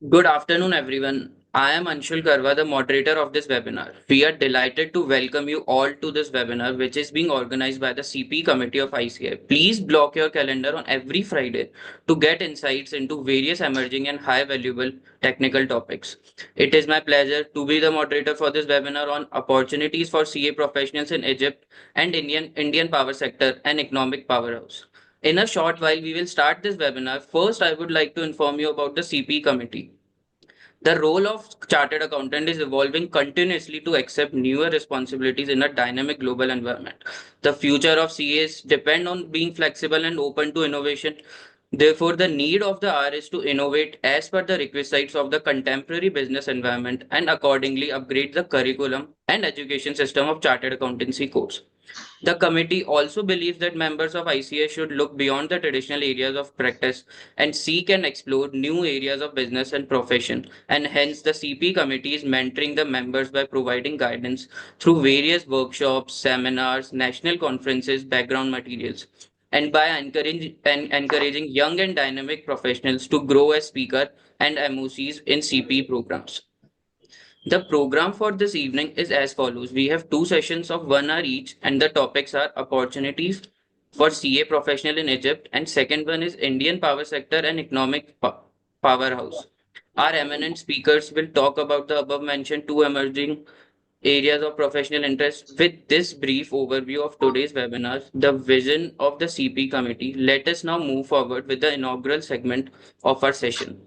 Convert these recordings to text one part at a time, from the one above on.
Good afternoon, everyone. I am Anshul Karwa, the moderator of this webinar. We are delighted to welcome you all to this webinar, which is being organized by the CP Committee of ICI. Please block your calendar on every Friday to get insights into various emerging and high valuable technical topics. It is my pleasure to be the moderator for this webinar on opportunities for CA professionals in Egypt and Indian power sector and economic powerhouse. In a short while, we will start this webinar. First, I would like to inform you about the CP committee. The role of chartered accountant is evolving continuously to accept newer responsibilities in a dynamic global environment. The future of CAs depend on being flexible and open to innovation. Therefore, the need of the hour is to innovate as per the requisites of the contemporary business environment and accordingly upgrade the curriculum and education system of chartered accountancy course. The committee also believes that members of ICA should look beyond the traditional areas of practice and seek and explore new areas of business and profession. And hence, the CP committee is mentoring the members by providing guidance through various workshops, seminars, national conferences, background materials, and by encouraging young and dynamic professionals to grow as speaker and MOCs in CP programs. The program for this evening is as follows. We have two sessions of 1 hour each, and the topics are opportunities for CA professional in Egypt, and second one is Indian power sector and economic powerhouse. Our eminent speakers will talk about the above mentioned two emerging areas of professional interest. With this brief overview of today's webinar, the vision of the CP committee, let us now move forward with the inaugural segment of our session.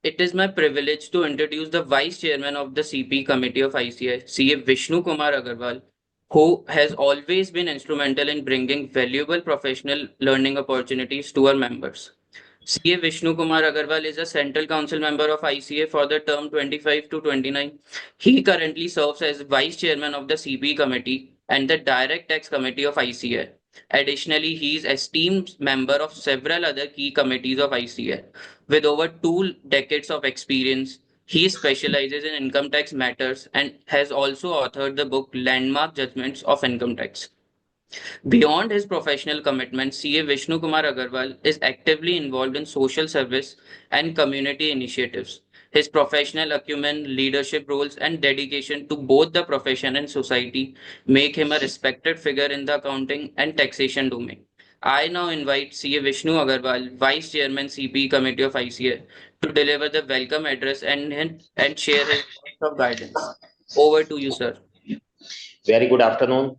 It is my privilege to introduce the Vice Chairman of the CP Committee of ICI, CA Vishnu Kumar Agarwal, who has always been instrumental in bringing valuable professional learning opportunities to our members. CA Vishnu Kumar Agarwal is a Central Council member of ICA for the term 25 to 29. He currently serves as Vice Chairman of the CP Committee and the Direct Tax Committee of ICA. Additionally, he is esteemed member of several other key committees of ICA. With over 2 decades of experience, he specializes in income tax matters and has also authored the book Landmark Judgments of Income Tax. Beyond his professional commitment, CA Vishnu Kumar Agarwal is actively involved in social service and community initiatives. His professional acumen, leadership roles, and dedication to both the profession and society make him a respected figure in the accounting and taxation domain. I now invite CA Vishnu Agarwal, Vice Chairman CP Committee of ICA, to deliver the welcome address and share his words of guidance. Over to you, sir. Very good afternoon.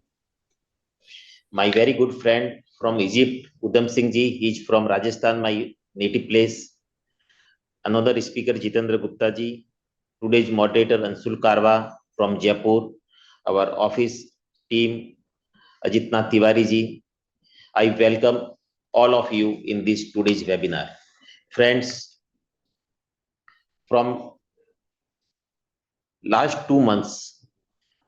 My very good friend from Egypt, Udham Singh ji, he is from Rajasthan, my native place. Another speaker, Jitendra Gupta ji. Today's moderator, Anshul Karwa from Jaipur. Our office team, Ajitnath Tiwari ji. I welcome all of you in this today's webinar. Friends, from last 2 months,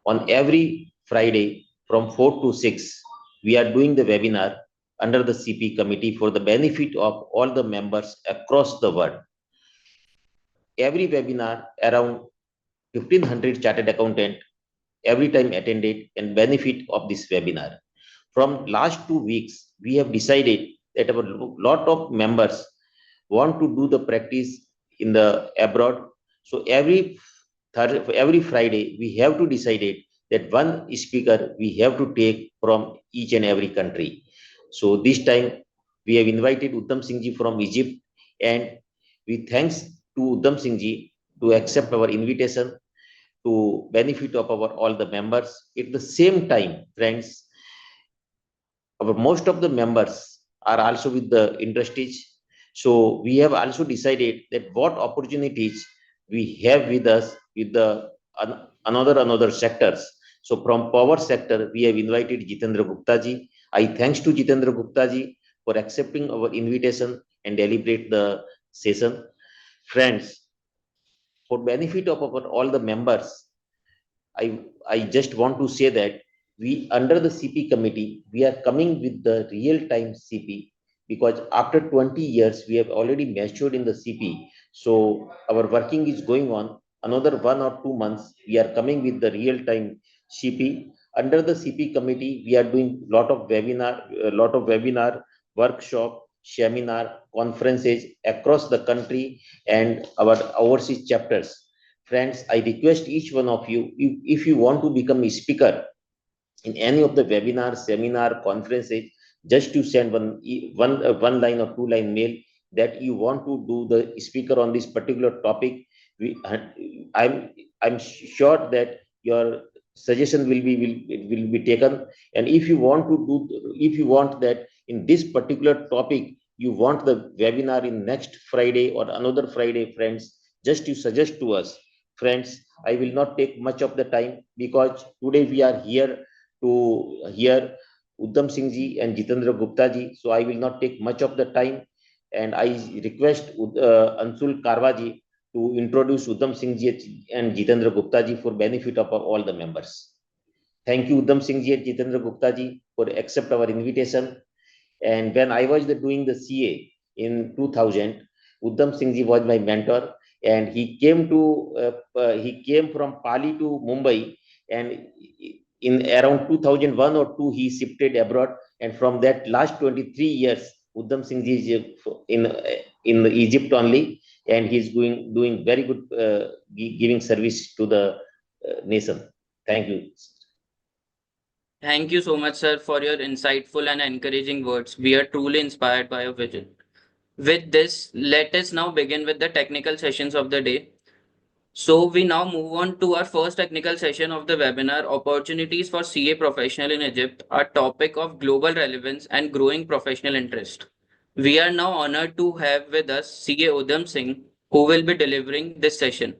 on every Friday from 4 to 6, we are doing the webinar under the CP committee for the benefit of all the members across the world. Every webinar around 1500 chartered accountant every time attended and benefit of this webinar. From last 2 weeks, we have decided that a lot of members want to do the practice in the abroad. So every Friday, we have to decide that one speaker we have to take from each and every country. So this time we have invited Uttam Singh ji from Egypt, and we thanks to Uttam Singh ji to accept our invitation to benefit of our all the members. At the same time, friends, our most of the members are also with the industries. So we have also decided that what opportunities we have with us with the another sectors. So from power sector, we have invited Jitendra Gupta ji. I thanks to Jitendra Gupta ji for accepting our invitation and deliberate the session. Friends, for benefit of our all the members, I just want to say that we under the CP committee, we are coming with the real-time CP because after 20 years, we have already matured in the CP. So our working is going on. Another 1 or 2 months, we are coming with the real-time CP. Under the CP committee, we are doing lot of webinar, workshop, seminar, conferences across the country and our overseas chapters. Friends, I request each one of you, if you want to become a speaker in any of the webinar, seminar, conferences, just to send one line or two line mail that you want to do the speaker on this particular topic. We, I'm I'm sure that your suggestion will be taken. And if you want that in this particular topic, you want the webinar in next Friday or another Friday, friends, just to suggest to us, friends. I will not take much of the time because today we are here to hear Uddam Singh ji and Jitendra Gupta ji. So I will not take much of the time, and I request Anshul Karwa ji to introduce Uddam Singh ji and Jitendra Gupta ji for benefit of all the members. Thank you, Uddam Singh ji and Jitendra Gupta ji, for accept our invitation. And when I was doing the CA in 2000, Uddam Singh ji was my mentor, and he came from Pali to Mumbai, and in around 2001 or 2 he shifted abroad, and from that last 23 years Uddam Singh ji is in Egypt only, and he's doing very good, giving service to the nation. Thank you. Thank you so much, sir, for your insightful and encouraging words. We are truly inspired by your vision. With this, let us now begin with the technical sessions of the day. So we now move on to our first technical session of the webinar, Opportunities for CA Professional in Egypt, a topic of global relevance and growing professional interest. We are now honored to have with us CA Udham Singh, who will be delivering this session.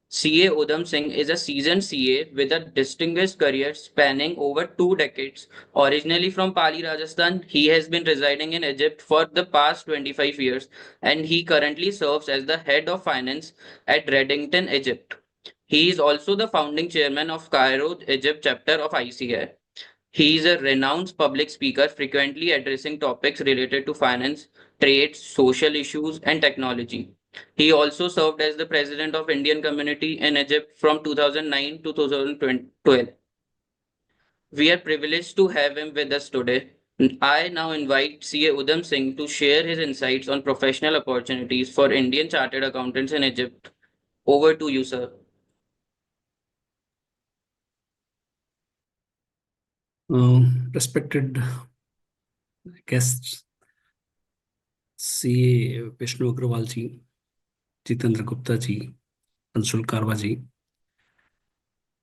CA Udham Singh is a seasoned CA with a distinguished career spanning over 2 decades. Originally from Pali, Rajasthan, he has been residing in Egypt for the past 25 years, and he currently serves as the head of finance at Reddington, Egypt. He is also the founding chairman of Cairo, Egypt chapter of ICI. He is a renowned public speaker, frequently addressing topics related to finance, trade, social issues, and technology. He also served as the president of Indian community in Egypt from 2009 to 2012. We are privileged to have him with us today. I now invite CA Udham Singh to share his insights on professional opportunities for Indian chartered accountants in Egypt. Over to you, sir. Respected guests, CA Vishnu Agrawal ji, Jitendra Gupta ji, Anshul Karwa ji,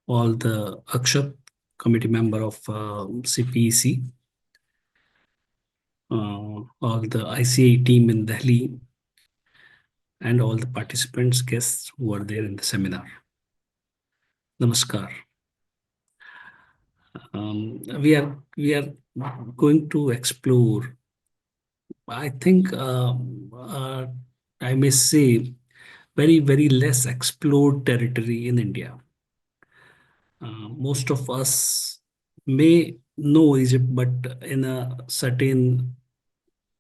all the Akshat committee member of CPEC, all the ICA team in Delhi, and all the participants, guests who are there in the seminar. Namaskar. We are going to explore, I think, I may say, very less explored territory in India. Most of us may know Egypt, but in a certain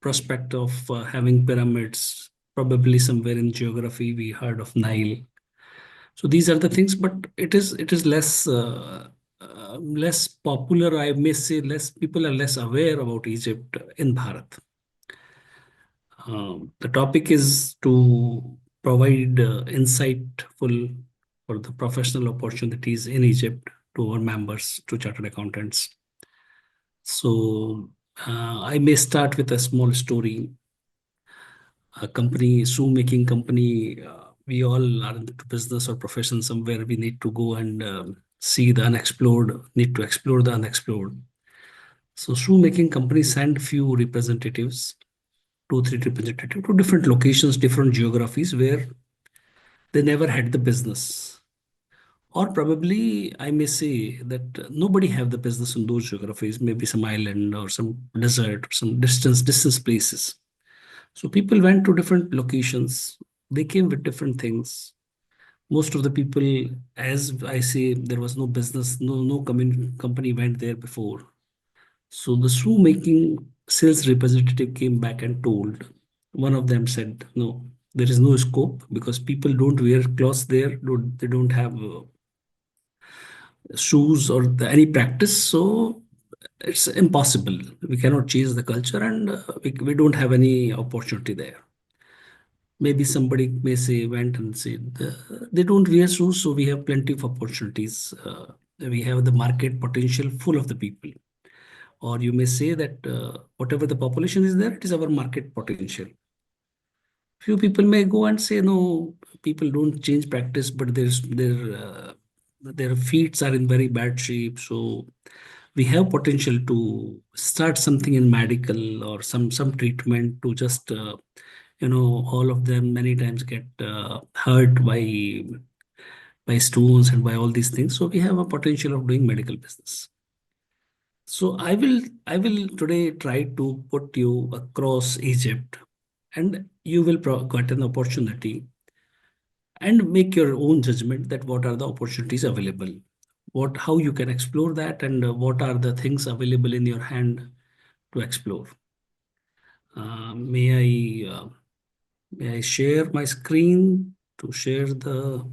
prospect of having pyramids, probably somewhere in geography we heard of Nile. So these are the things, but it is less popular. I may say less people are less aware about Egypt in Bharat. The topic is to provide insightful for the professional opportunities in Egypt to our members, to chartered accountants. So I may start with a small story. A company, shoe making company, we all are into business or profession somewhere. We need to go and see the unexplored, need to explore the unexplored. So shoe making companies send few representatives, 2, 3 representatives to different locations, different geographies where they never had the business. Or probably I may say that nobody have the business in those geographies, maybe some island or some desert, some distance places. So people went to different locations. They came with different things. Most of the people, as I say, there was no business, no company went there before. So the shoe making sales representative came back and told. One of them said, "No, there is no scope because people don't wear clothes there. They don't have shoes or any practice. So it's impossible. We cannot change the culture, and we don't have any opportunity there. Maybe somebody may say, went and said, they don't wear shoes, so we have plenty of opportunities. We have the market potential full of the people. Or you may say that whatever the population is there, it is our market potential. Few people may go and say, no, people don't change practice, but their feet are in very bad shape. So we have potential to start something in medical or some treatment to just all of them many times get hurt by stones and by all these things. So we have a potential of doing medical business. So I will today try to put you across Egypt, and you will get an opportunity and make your own judgment that what are the opportunities available, what how you can explore that, and what are the things available in your hand to explore. Uh, may may I share my screen to share the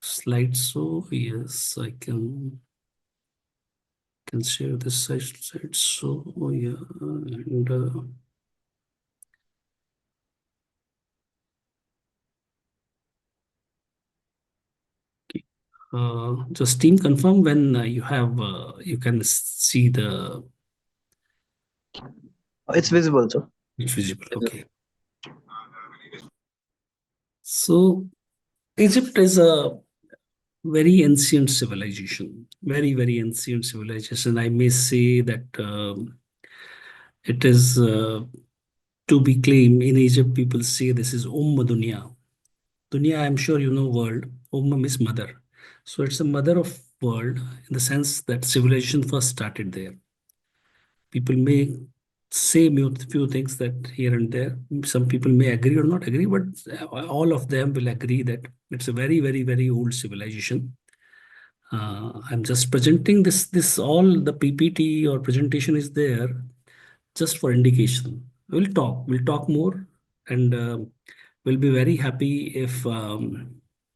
slideshow? Yes, I can share this slideshow. Oh, yeah, and just team confirm when you can see the It's visible, sir. it's visible. Okay. So Egypt is a very ancient civilization, very ancient civilization. I may say that it is to be claimed in Egypt. People say this is Dunya. Dunya, I'm sure you know world. Means mother. So it's a mother of world in the sense that civilization first started there. People may say few things that here and there. Some people may agree or not agree, but all of them will agree that it's a very old civilization. I'm just presenting this all the PPT or presentation is there just for indication. We'll talk more, and we'll be very happy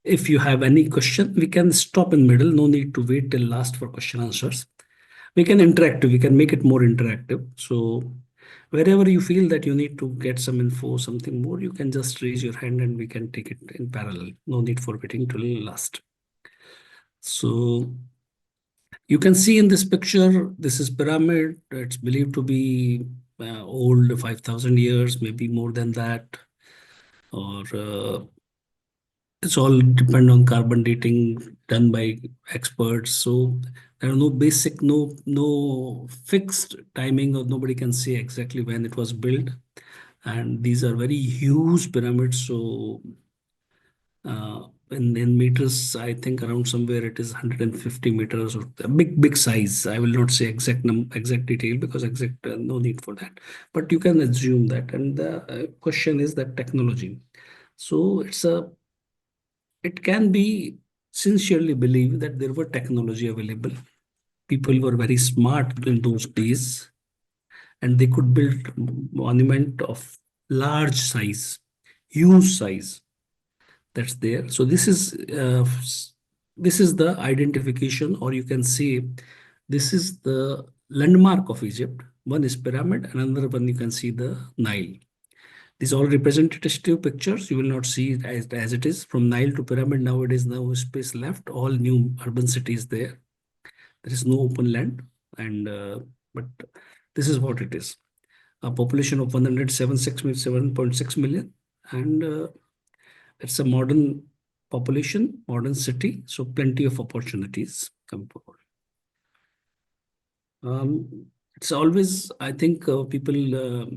if you have any question, we can stop in middle. No need to wait till last for question answers. We can interactive. We can make it more interactive. So wherever you feel that you need to get some info, something more, you can just raise your hand and we can take it in parallel. No need for waiting till last. So you can see in this picture, this is pyramid. It's believed to be old 5,000 years, maybe more than that. Or it's all depend on carbon dating done by experts. So there are no basic, no fixed timing, or nobody can say exactly when it was built. And these are very huge pyramids. So in meters, I think around somewhere it is 150 meters or a big size. I will not say exact detail because exact no need for that, but you can assume that. And the question is that technology. So it can be sincerely believed that there were technology available. People were very smart in those days, and they could build monument of large size, huge size that's there. So this is the identification, or you can say this is the landmark of Egypt. One is pyramid, and another one you can see the Nile. These all representative pictures. You will not see it as it is from Nile to pyramid. Nowadays, no space left. All new urban cities there. There is no open land, and but this is what it is. A population of 7.6 million, and it's a modern population, modern city, so plenty of opportunities come forward. It's always, I think, people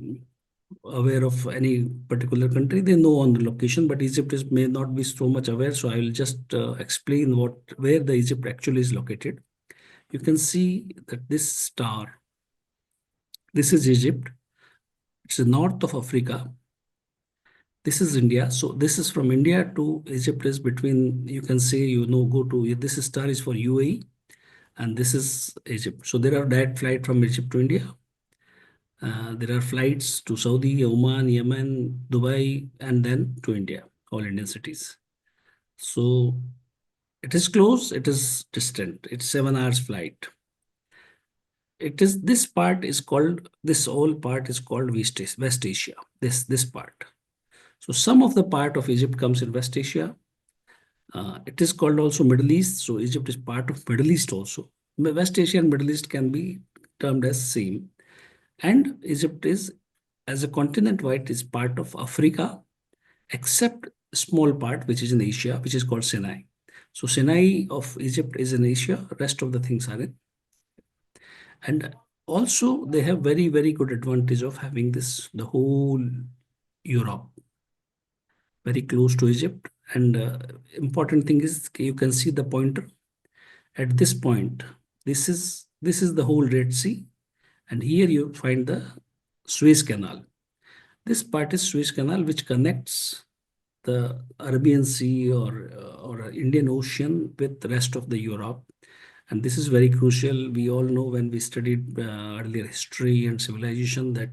aware of any particular country, they know on the location, but Egypt may not be so much aware. So I will just explain where the Egypt actually is located. You can see that this star, this is Egypt. It's the north of Africa. This is India. So this is from India to Egypt is between, you can say, go to, this star is for UAE, and this is Egypt. So there are direct flight from Egypt to India. There are flights to Saudi, Oman, Yemen, Dubai, and then to India, all Indian cities. So it is close, it is distant. It's 7 hours flight. it is this part is called, this whole part is called West Asia. This part. So some of the part of Egypt comes in West Asia. It is called also Middle East. So Egypt is part of Middle East also. West Asia and Middle East can be termed as same. And Egypt is, as a continent wide, is part of Africa, except a small part which is in Asia, which is called Sinai. So Sinai of Egypt is in Asia. Rest of the things are in. And also they have very, very good advantage of having this, the whole Europe very close to Egypt. And important thing is you can see the pointer at this point. This is the whole Red Sea, and here you find the Suez Canal. This part is Suez Canal, which connects the Arabian Sea or Indian Ocean with the rest of the Europe. And this is very crucial. We all know when we studied earlier history and civilization that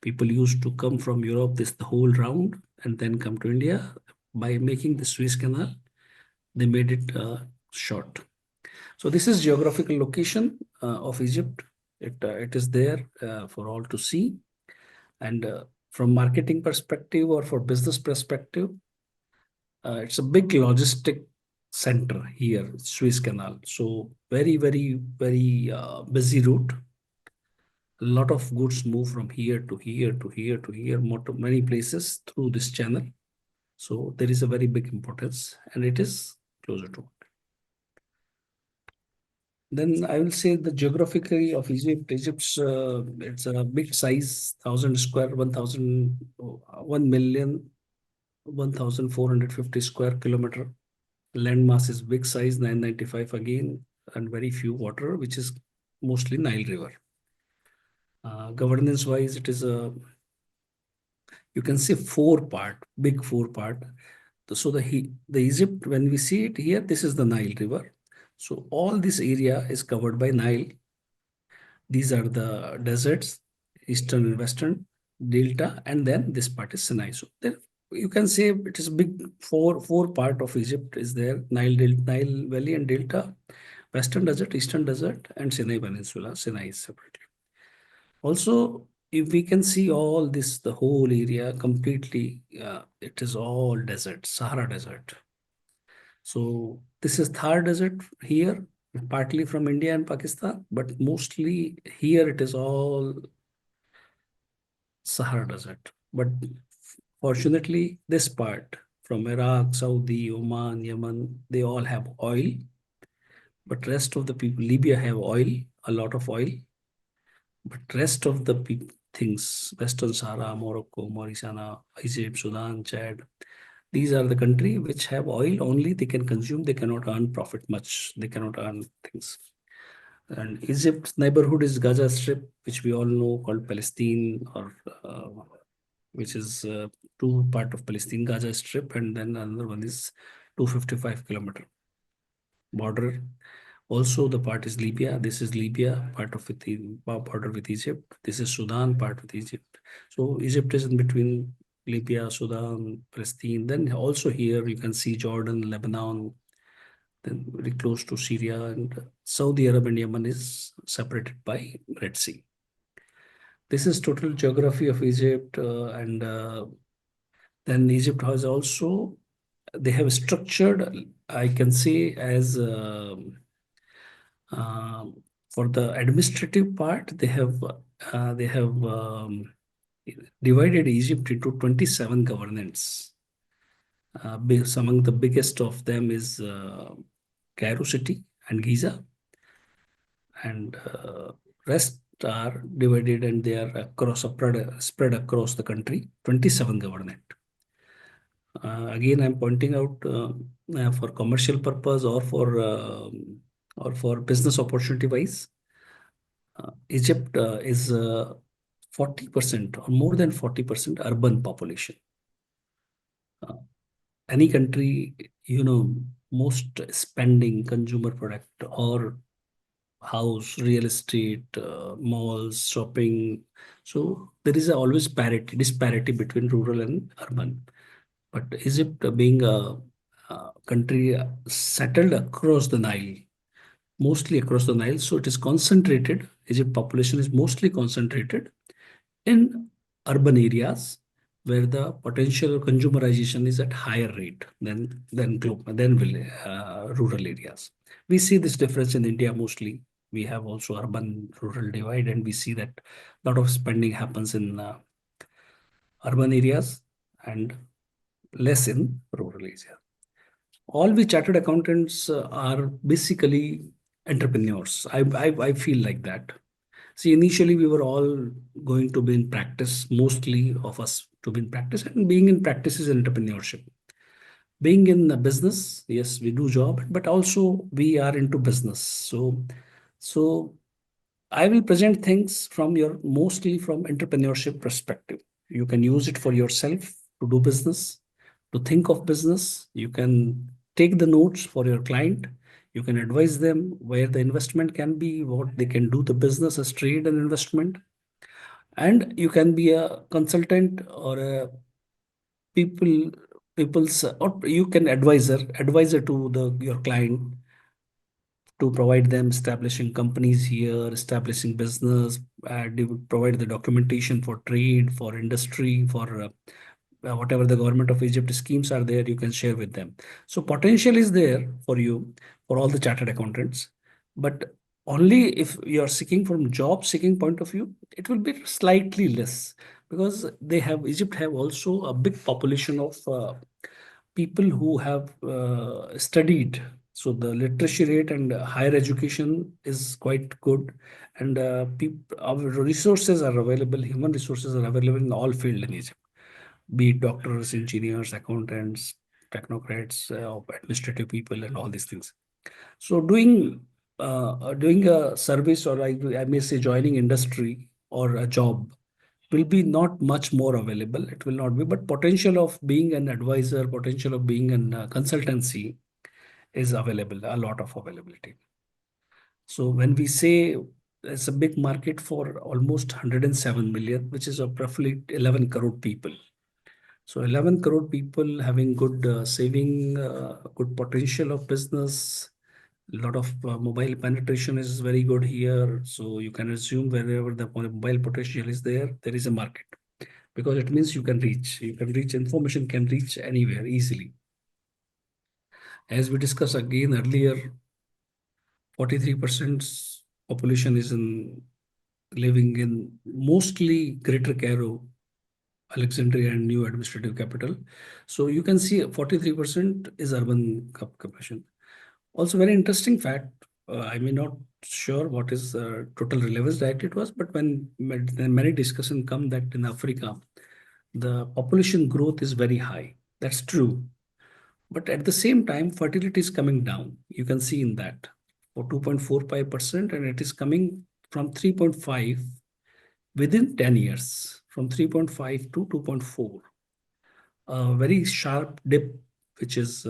people used to come from Europe this the whole round and then come to India. By making the Suez Canal, they made it short. So this is geographical location of Egypt. It is there for all to see. And from marketing perspective or for business perspective, it's a big logistic center here, Suez Canal. So very, very, very busy route. A lot of goods move from here to here to here to here, many places through this channel. So there is a very big importance, and it is closer to. Then I will say the geographically of Egypt. Egypt's it's a big size, 1,000 square, 1,450 square kilometer. Land mass is big size, 995 again, and very few water, which is mostly Nile River. Governance wise, it is a, you can say big four part. So the Egypt, when we see it here, this is the Nile River. So all this area is covered by Nile. These are the deserts, eastern and western delta, and then this part is Sinai. So there you can say it is big four part of Egypt is there: Nile Valley and delta, western desert, eastern desert, and Sinai Peninsula. Sinai is separately. Also, if we can see all this, the whole area completely, it is all desert, Sahara Desert. So this is Thar Desert here, partly from India and Pakistan, but mostly here it is all Sahara Desert. But fortunately, this part from Iraq, Saudi, Oman, Yemen, they all have oil. But rest of the people, Libya have oil, a lot of oil. But rest of the things, Western Sahara, Morocco, Mauritania, Egypt, Sudan, Chad, these are the country which have oil only they can consume. They cannot earn profit much. They cannot earn things. And Egypt's neighborhood is Gaza Strip, which we all know called Palestine, or which is two part of Palestine, Gaza Strip, and then another one is 255-kilometer border. Also, the part is Libya. This is Libya, part of it, border with Egypt. This is Sudan, part with Egypt. So Egypt is in between Libya, Sudan, Palestine. Then also here you can see Jordan, Lebanon, then very close to Syria, and Saudi Arabia and Yemen is separated by Red Sea. This is total geography of Egypt, and then Egypt has also, they have structured, I can say, as for the administrative part, they have divided Egypt into 27 governments. Among the biggest of them is Cairo city and Giza, and rest are divided and they are spread across the country. 27 government. Again, I'm pointing out for commercial purpose or for business opportunity wise, Egypt is 40% or more than 40% urban population. Any country, most spending consumer product or house, real estate, malls, shopping. So there is always disparity between rural and urban. But Egypt being a country settled across the Nile, mostly across the Nile. So it is concentrated. Egypt population is mostly concentrated in urban areas where the potential consumerization is at higher rate than rural areas. We see this difference in India mostly. We have also urban rural divide, and we see that a lot of spending happens in urban areas and less in rural areas. All we chartered accountants are basically entrepreneurs. I feel like that. See, initially we were all going to be in practice, mostly of us to be in practice, and being in practice is entrepreneurship. Being in a business, yes, we do job, but also we are into business. So I will present things from your mostly from entrepreneurship perspective. You can use it for yourself to do business, to think of business. You can take the notes for your client. You can advise them where the investment can be, what they can do the business as trade and investment. And you can be a consultant or a people people's or you can advisor to the your client to provide them establishing companies here, establishing business. They would provide the documentation for trade, for industry, for whatever the government of Egypt schemes are there, you can share with them. So potential is there for you, for all the chartered accountants, but only if you are seeking from job seeking point of view, it will be slightly less because they have Egypt have also a big population of people who have studied. So the literacy rate and higher education is quite good, and our resources are available. Human resources are available in all field in Egypt, be it doctors, engineers, accountants, technocrats, administrative people, and all these things. So doing a service, or I may say joining industry or a job, will be not much more available. It will not be, but potential of being an advisor, potential of being an consultancy is available, a lot of availability. So when we say it's a big market for almost 107 million, which is of roughly 11 crore people. So 11 crore people having good saving, good potential of business. A lot of mobile penetration is very good here. So you can assume wherever the mobile potential is there, there is a market because it means you can reach information can reach anywhere easily. As we discussed again earlier, 43% population is in living in mostly Greater Cairo, Alexandria, and new administrative capital. So you can see 43% is urban population. Also, very interesting fact. I may not sure what is total relevance that it was, but when many discussion come that in Africa, the population growth is very high. That's true. But at the same time, fertility is coming down. You can see in that for 2.45%, and it is coming from 3.5 within 10 years, from 3.5 to 2.4. A very sharp dip, which is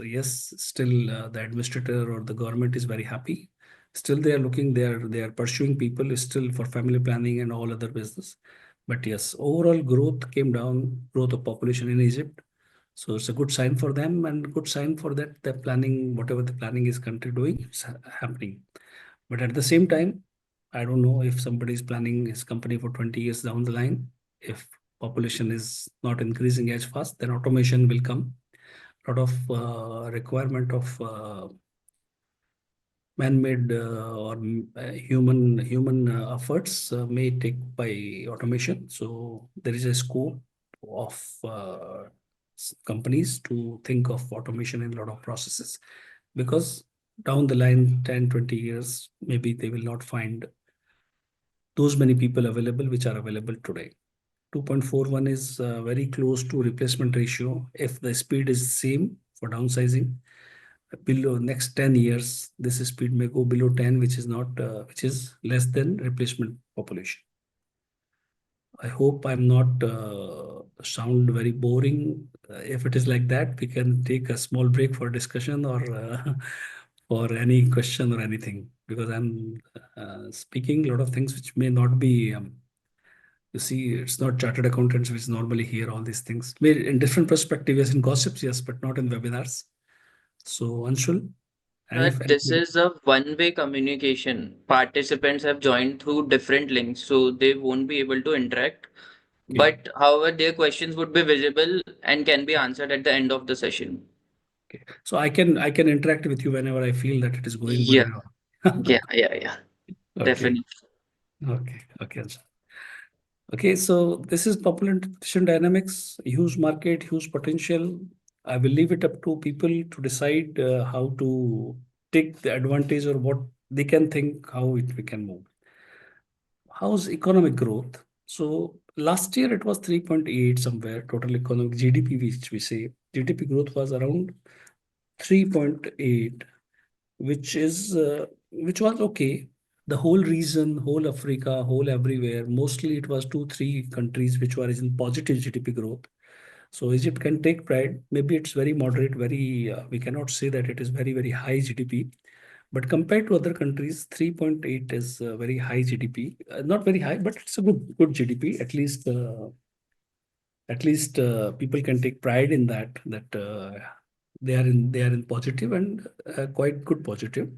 yes, still the administrator or the government is very happy. Still, they are looking, they are pursuing people still for family planning and all other business. But yes, overall growth came down, growth of population in Egypt. So it's a good sign for them and good sign for that the planning, whatever the planning is country doing, it's happening. But at the same time, I don't know if somebody is planning his company for 20 years down the line. If population is not increasing as fast, then automation will come. A lot of requirement of man-made or human efforts may take by automation. So there is a scope of companies to think of automation in a lot of processes because down the line 10, 20 years maybe they will not find those many people available which are available today. 2.41 is very close to replacement ratio if the speed is same for downsizing. Below next 10 years this speed may go below 10, which is not which is less than replacement population. I hope I'm not sound very boring. If it is like that, we can take a small break for discussion or for any question or anything, because I'm speaking a lot of things which may not be. You see, it's not chartered accountants which normally hear all these things. Maybe in different perspectives, in gossips, yes, but not in webinars. So, Anshul, And if This anybody, is a one-way communication. Participants have joined through different links, so they won't be able to interact. okay, But however, their questions would be visible and can be answered at the end of the session. okay. So I can interact with you whenever I feel that it is going good Yeah, and all. yeah. Okay, Definitely. okay. Okay, so this is population dynamics, huge market, huge potential. I will leave it up to people to decide how to take the advantage or what they can think, how we can move. How's economic growth? So last year it was 3.8 somewhere, total economic GDP, which we say. GDP growth was around 3.8, which was okay. The whole region, whole Africa, whole everywhere, mostly it was two, three countries which were in positive GDP growth. So Egypt can take pride. Maybe it's very moderate, very we cannot say that it is very, very high GDP. But compared to other countries, 3.8 is very high GDP. Not very high, but it's a good GDP. At least people can take pride in that they are in positive and quite good positive.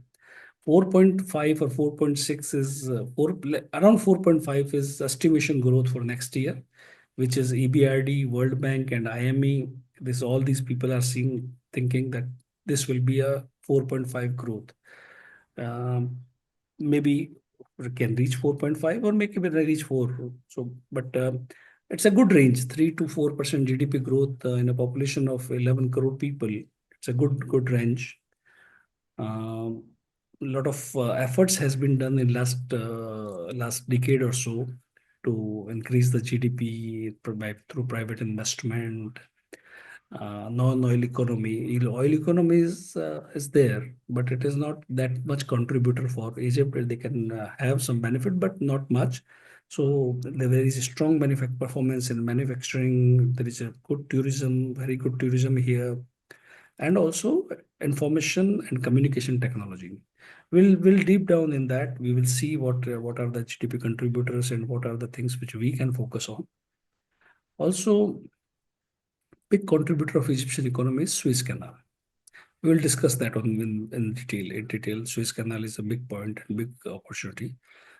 4.5 or 4.6 is around 4.5 is estimation growth for next year, which is EBRD, World Bank, and IME. This all these people are seeing thinking that this will be a 4.5 growth. Um, Maybe we can reach 4.5 or maybe we reach 4. So, but it's a good range, 3 to 4% GDP growth in a population of 11 crore people. It's a good range. A lot of efforts has been done in last decade or so to increase the GDP through private investment, non-oil economy. Oil economy is there, but it is not that much contributor for Egypt. They can have some benefit, but not much. So there is a strong performance in manufacturing. There is a good tourism, very good tourism here, and also information and communication technology. We'll deep down in that. We will see what are the GDP contributors and what are the things which we can focus on. Also, big contributor of Egyptian economy is Suez Canal. We will discuss that in detail. In detail, Suez Canal is a big point and big opportunity.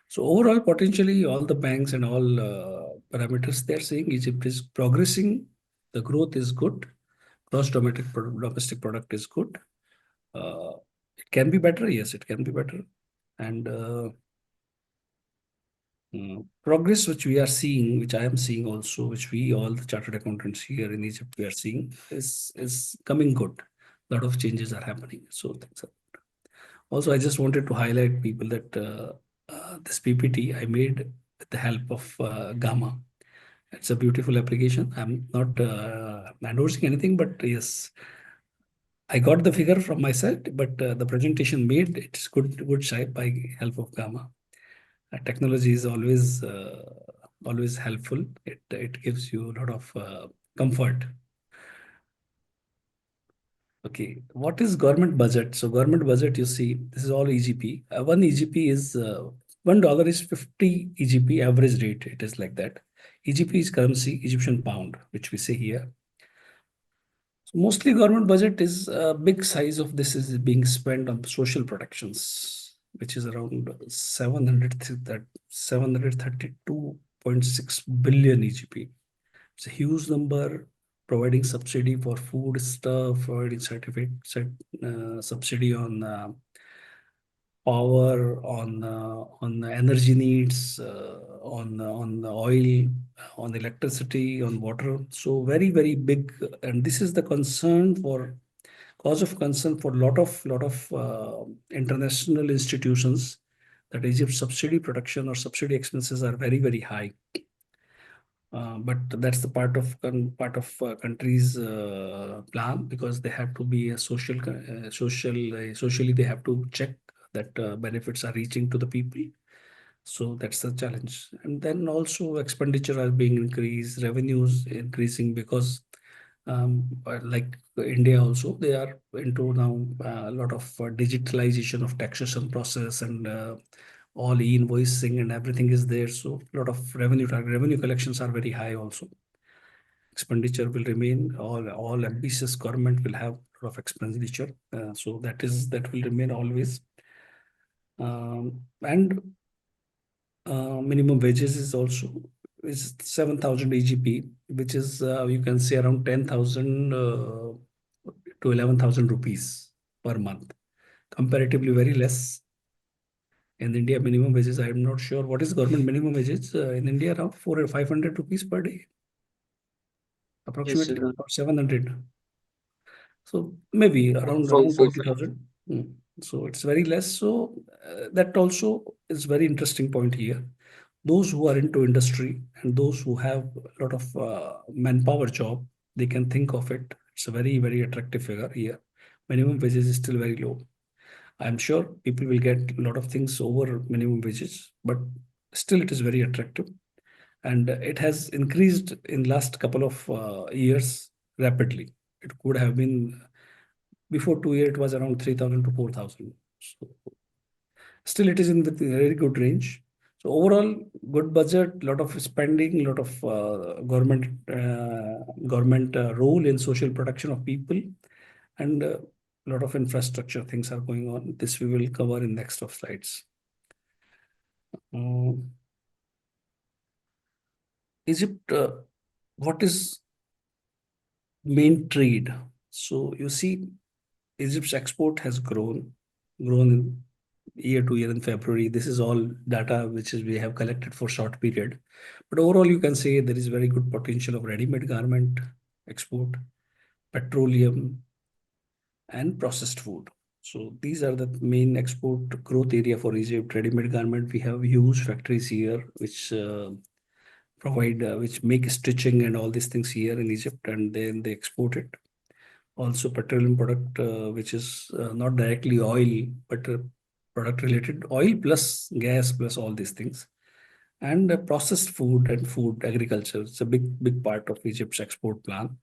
So overall, potentially, all the banks and all parameters they're saying Egypt is progressing. The growth is good. Domestic product is good. Uh, it can be better. Yes, it can be better. And progress which we are seeing, which I am seeing also, which we all the chartered accountants here in Egypt we are seeing is coming good. A lot of changes are happening. So things are. Also, I just wanted to highlight people that this PPT I made with the help of Gamma. It's a beautiful application. I'm not endorsing anything, but yes, I got the figure from my side, but the presentation made it's good side by help of Gamma. Technology is always helpful. It gives you a lot of comfort. Okay, what is government budget? So government budget, you see, this is all EGP. One EGP is $1 is 50 EGP average rate. It is like that. EGP is currency, Egyptian pound, which we say here. So mostly government budget is a big size of this is being spent on social protections, which is around 732.6 billion EGP. It's a huge number, providing subsidy for food stuff, providing subsidy on power, on the energy needs, on the oil, on electricity, on water. So very big, and this is the concern for cause of concern for lot of international institutions that Egypt subsidy production or subsidy expenses are very high. But that's the part of country's plan because they have to be a socially they have to check that benefits are reaching to the people. So that's the challenge. And then also expenditure are being increased, revenues increasing because like India also, they are into now a lot of digitalization of taxation process and all e-invoicing and everything is there. So a lot of revenue collections are very high also. Expenditure will remain. All ambitious government will have of expenditure. So that will remain always. And minimum wages is also is 7,000 EGP, which is you can say around 10,000 to 11,000 rupees per month. Comparatively very less. In India, minimum wages, I'm not sure what is government minimum wages in India, around 400 or 500 rupees per day, Yes, approximately, or 700. So maybe for around 20,000. So it's very less. So that also is very interesting point here. Those who are into industry and those who have a lot of manpower job, they can think of it. It's a very, very attractive figure here. Minimum wages is still very low. I'm sure people will get a lot of things over minimum wages, but still it is very attractive. And it has increased in last couple of years rapidly. It could have been before 2 years, it was around 3,000 to 4,000. So still it is in the very good range. So overall, good budget, lot of spending, lot of government role in social protection of people, and a lot of infrastructure things are going on. This we will cover in next of slides. Uh, Egypt, what is main trade? So you see, Egypt's export has grown year to year in February. This is all data which is we have collected for short period. But overall, you can say there is very good potential of ready-made garment export, petroleum, and processed food. So these are the main export growth area for Egypt. Ready-made garment, we have huge factories here which provide, which make stitching and all these things here in Egypt, and then they export it. Also petroleum product, which is not directly oil, but product related oil plus gas plus all these things. And processed food and food agriculture. It's a big part of Egypt's export plan.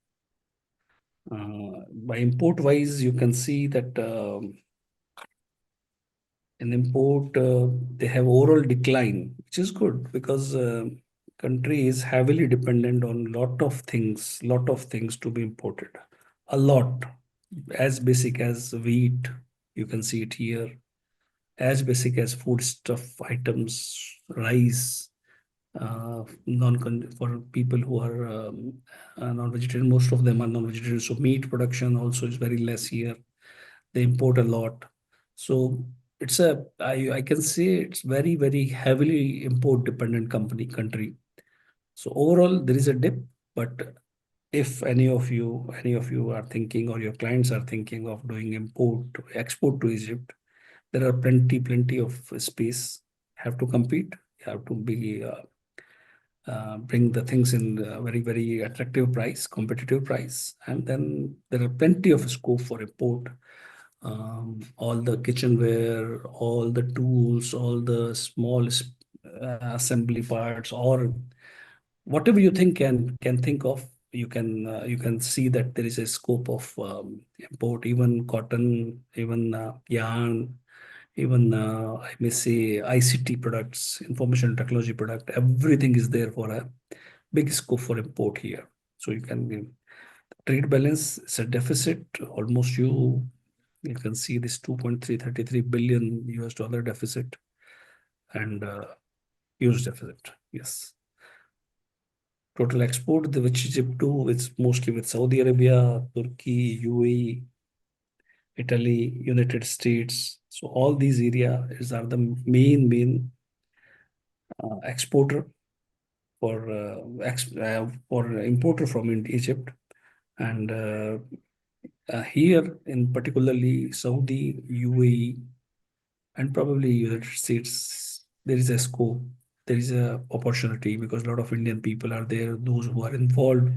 By import wise, you can see that in import, they have overall decline, which is good because country is heavily dependent on lot of things to be imported. A lot, as basic as wheat, you can see it here, as basic as foodstuff items, rice, non for people who are non-vegetarian. Most of them are non-vegetarian, so meat production also is very less here. They import a lot, so it's a I can say it's very heavily import dependent country. So overall, there is a dip, but if any of you are thinking or your clients are thinking of doing export to Egypt, there are plenty of space. Have to compete. You have to be bring the things in a very attractive price, competitive price, and then there are plenty of scope for import. All the kitchenware, all the tools, all the small assembly parts, or whatever you can think of, you can see that there is a scope of import, even cotton, even yarn, even I may say ICT products, information technology product. Everything is there for a big scope for import here. So you can trade balance is a deficit. Almost you can see this 2.333 billion US dollar deficit and huge deficit. Yes. Total export, which Egypt do, it's mostly with Saudi Arabia, Turkey, UAE, Italy, United States. So all these areas are the main exporter for importer from Egypt, and here in particularly Saudi, UAE, and probably United States, there is a scope, there is a opportunity because a lot of Indian people are there, those who are involved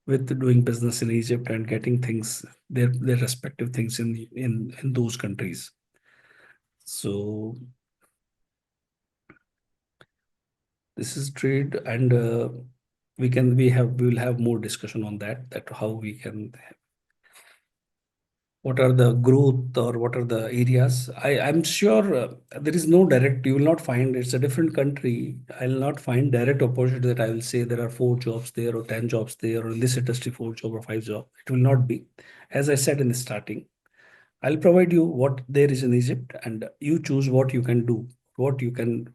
with doing business in Egypt and getting things, their respective things in those countries. So this is trade, and we will have more discussion on that how we can what are the growth or what are the areas. I'm sure there is no direct, you will not find, it's a different country. I'll not find direct opportunity that I will say there are 4 jobs there or 10 jobs there, or in this industry 4 job or 5 job. It will not be. As I said in the starting, I'll provide you what there is in Egypt, and you choose what you can do, what you can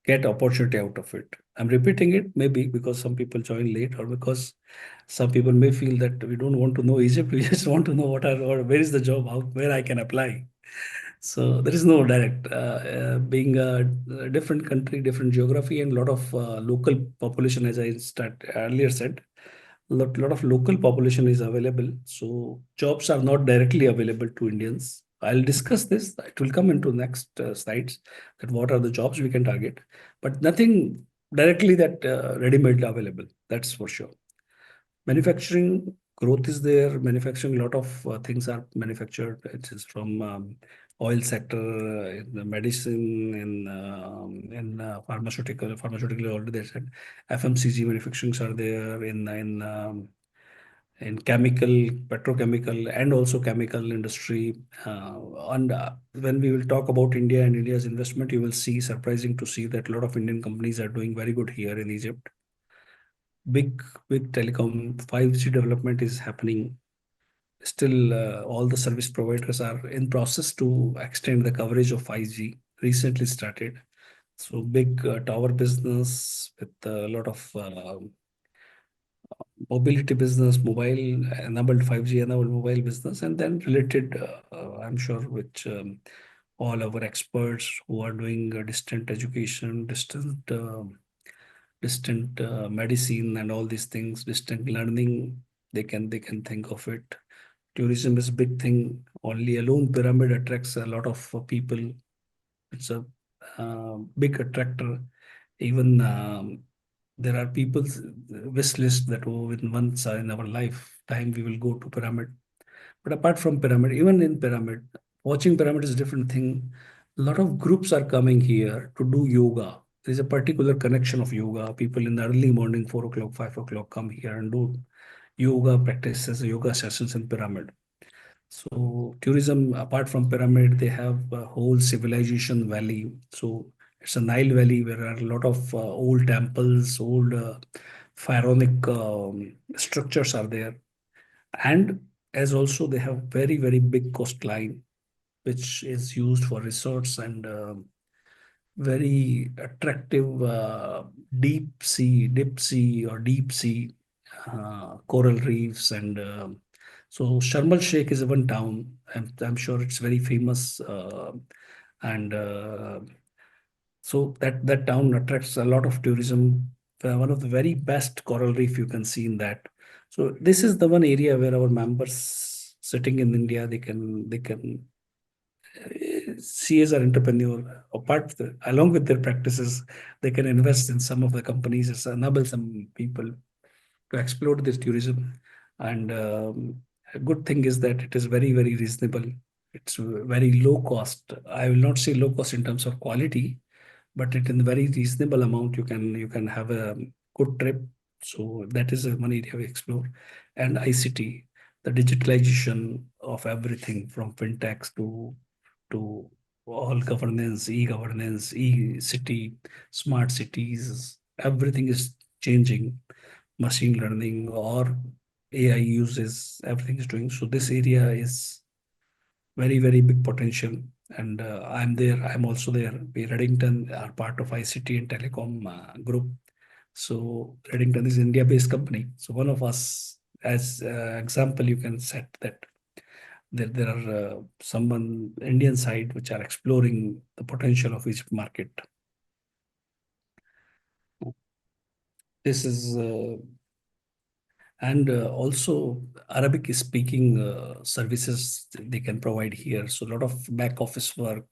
get opportunity out of it. I'm repeating it maybe because some people join late, or because some people may feel that we don't want to know Egypt. We just want to know what are, or where is the job, how, where I can apply. So there is no direct. Being a different country, different geography, and a lot of local population, as I earlier said, lot of local population is available. So jobs are not directly available to Indians. I'll discuss this. It will come into next slides, that what are the jobs we can target, but nothing directly that ready-made available. That's for sure. Manufacturing growth is there. Manufacturing, a lot of things are manufactured. It is from oil sector, in the medicine, in pharmaceutical already they said. FMCG manufacturings are there in chemical, petrochemical, and also chemical industry. And when we will talk about India and India's investment, you will see, surprising to see that a lot of Indian companies are doing very good here in Egypt. Big, big telecom 5G development is happening. Still, all the service providers are in process to extend the coverage of 5G. Recently started. So big tower business with a lot of mobility business, mobile enabled 5G enabled mobile business, and then related, I'm sure, which all our experts who are doing distant education, distant medicine, and all these things, distant learning, they can think of it. Tourism is a big thing. Only alone pyramid attracts a lot of people. It's a big attractor. Even there are people's wish list that, oh, in once in our lifetime we will go to pyramid. But apart from pyramid, even in pyramid, watching pyramid is a different thing. A lot of groups are coming here to do yoga. There's a particular connection of yoga. People in the early morning, 4 o'clock, 5 o'clock, come here and do yoga practices, yoga sessions in pyramid. So tourism, apart from pyramid, they have a whole civilization valley. So it's a Nile Valley where there are a lot of old temples, old pharaonic structures are there. And as also they have very, very big coastline, which is used for resorts and very attractive deep sea or deep sea coral reefs. And so Sharm el Sheikh is one town. I'm sure it's very famous. And so that town attracts a lot of tourism. One of the very best coral reef you can see in that. So this is the one area where our members sitting in India, they can see as an entrepreneur, along with their practices, they can invest in some of the companies, enable some people to explore this tourism. And a good thing is that it is very, very reasonable. It's very low cost. I will not say low cost in terms of quality, but it in very reasonable amount you can have a good trip. So that is one area we explore. And ICT, the digitalization of everything from fintechs to all governance, e-governance, e-city, smart cities, everything is changing. Machine learning or AI uses, everything is doing. So this area is very, very big potential. And I'm there. I'm also there. We Reddington are part of ICT and Telecom group. So Reddington is India-based company. So one of us, as example, you can set that there are someone Indian side which are exploring the potential of each market. This is and also Arabic speaking services they can provide here. So a lot of back office work,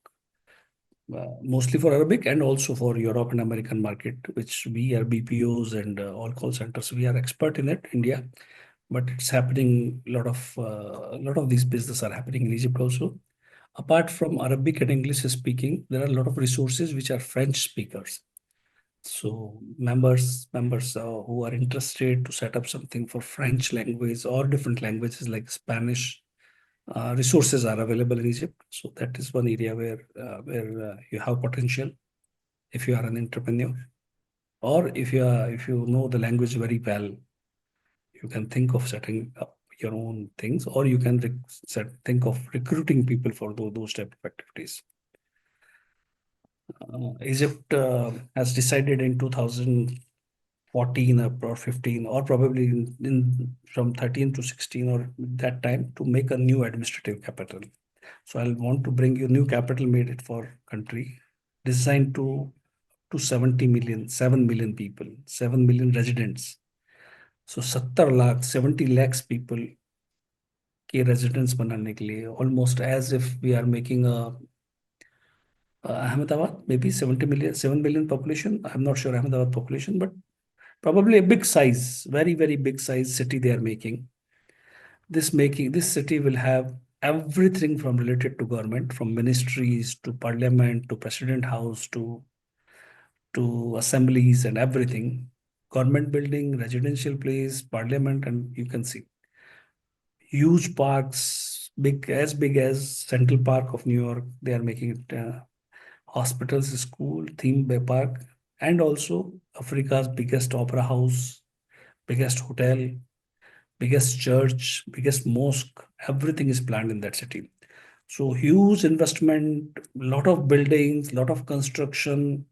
mostly for Arabic and also for Europe and American market, which we are BPOs and all call centers. We are expert in it, India, but it's happening. A lot of these business are happening in Egypt also. Apart from Arabic and English speaking, there are a lot of resources which are French speakers. So members who are interested to set up something for French language or different languages like Spanish, resources are available in Egypt. So that is one area where you have potential if you are an entrepreneur, or if you know the language very well, you can think of setting up your own things, or you can think of recruiting people for those type of activities. Egypt has decided in 2014 or 15, or probably in from 13 to 16 or that time, to make a new administrative capital. So I'll want to bring you new capital made it for country, designed to 70 million, 7 million people, 7 million residents. So 70 lakh, 70 lakhs people के residents बनाने के लिए, almost as if we are making a Ahmedabad, maybe 70 million, 7 million population. I'm not sure Ahmedabad population, but probably a big size, very, very big size city they are making. This city will have everything from related to government, from ministries to parliament to president house to assemblies and everything. Government building, residential place, parliament, and you can see huge parks, big as Central Park of New York. They are making it hospitals, school, theme park, and also Africa's biggest opera house, biggest hotel, biggest church, biggest mosque. Everything is planned in that city. So huge investment, lot of buildings, lot of construction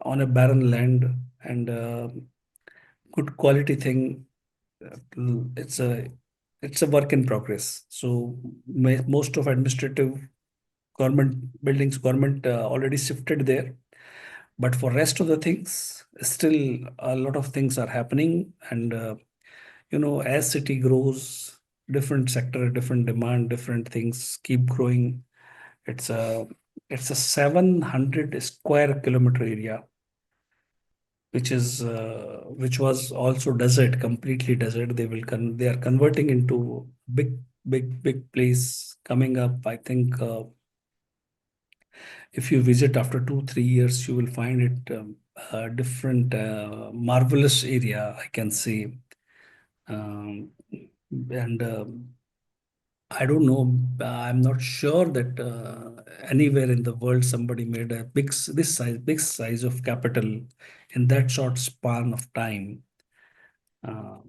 on a barren land, and good quality thing. It's a work in progress. So most of administrative government buildings, government already shifted there. But for rest of the things, still a lot of things are happening. And as city grows, different sector, different demand, different things keep growing. It's a 700 square kilometer area, which was also desert, completely desert. They are converting into big place coming up. I think if you visit after 2 3 years, you will find it a different marvelous area, I can say. Um, and I don't know. I'm not sure that anywhere in the world somebody made a big size of capital in that short span of time,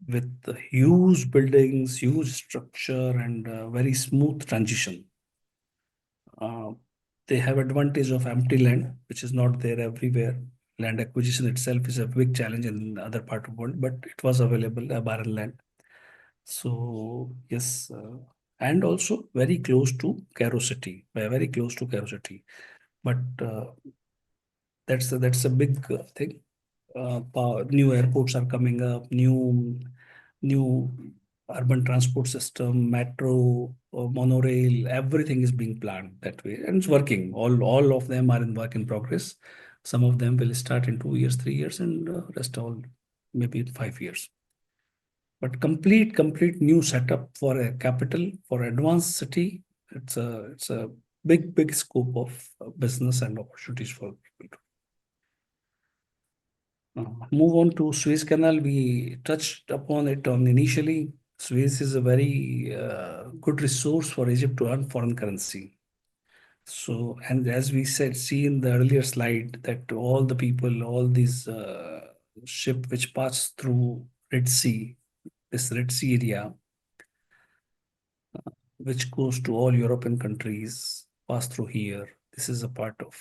with huge buildings, huge structure, and very smooth transition. Uh, they have advantage of empty land, which is not there everywhere. Land acquisition itself is a big challenge in other part of the world, but it was available, a barren land. So yes, and also very close to Cairo city, very close to Cairo city. But that's a big thing. New airports are coming up, new urban transport system, metro, monorail, everything is being planned that way, and it's working. All of them are in work in progress. Some of them will start in 2 years, 3 years, and rest all maybe in 5 years. But complete new setup for a capital, for advanced city. It's a big scope of business and opportunities for people. Move on to Suez Canal. We touched upon it on initially. Suez is a very good resource for Egypt to earn foreign currency. So, and as we said, see in the earlier slide, that all the people, all these ship which pass through Red Sea, this Red Sea area, which goes to all European countries, pass through here. This is a part of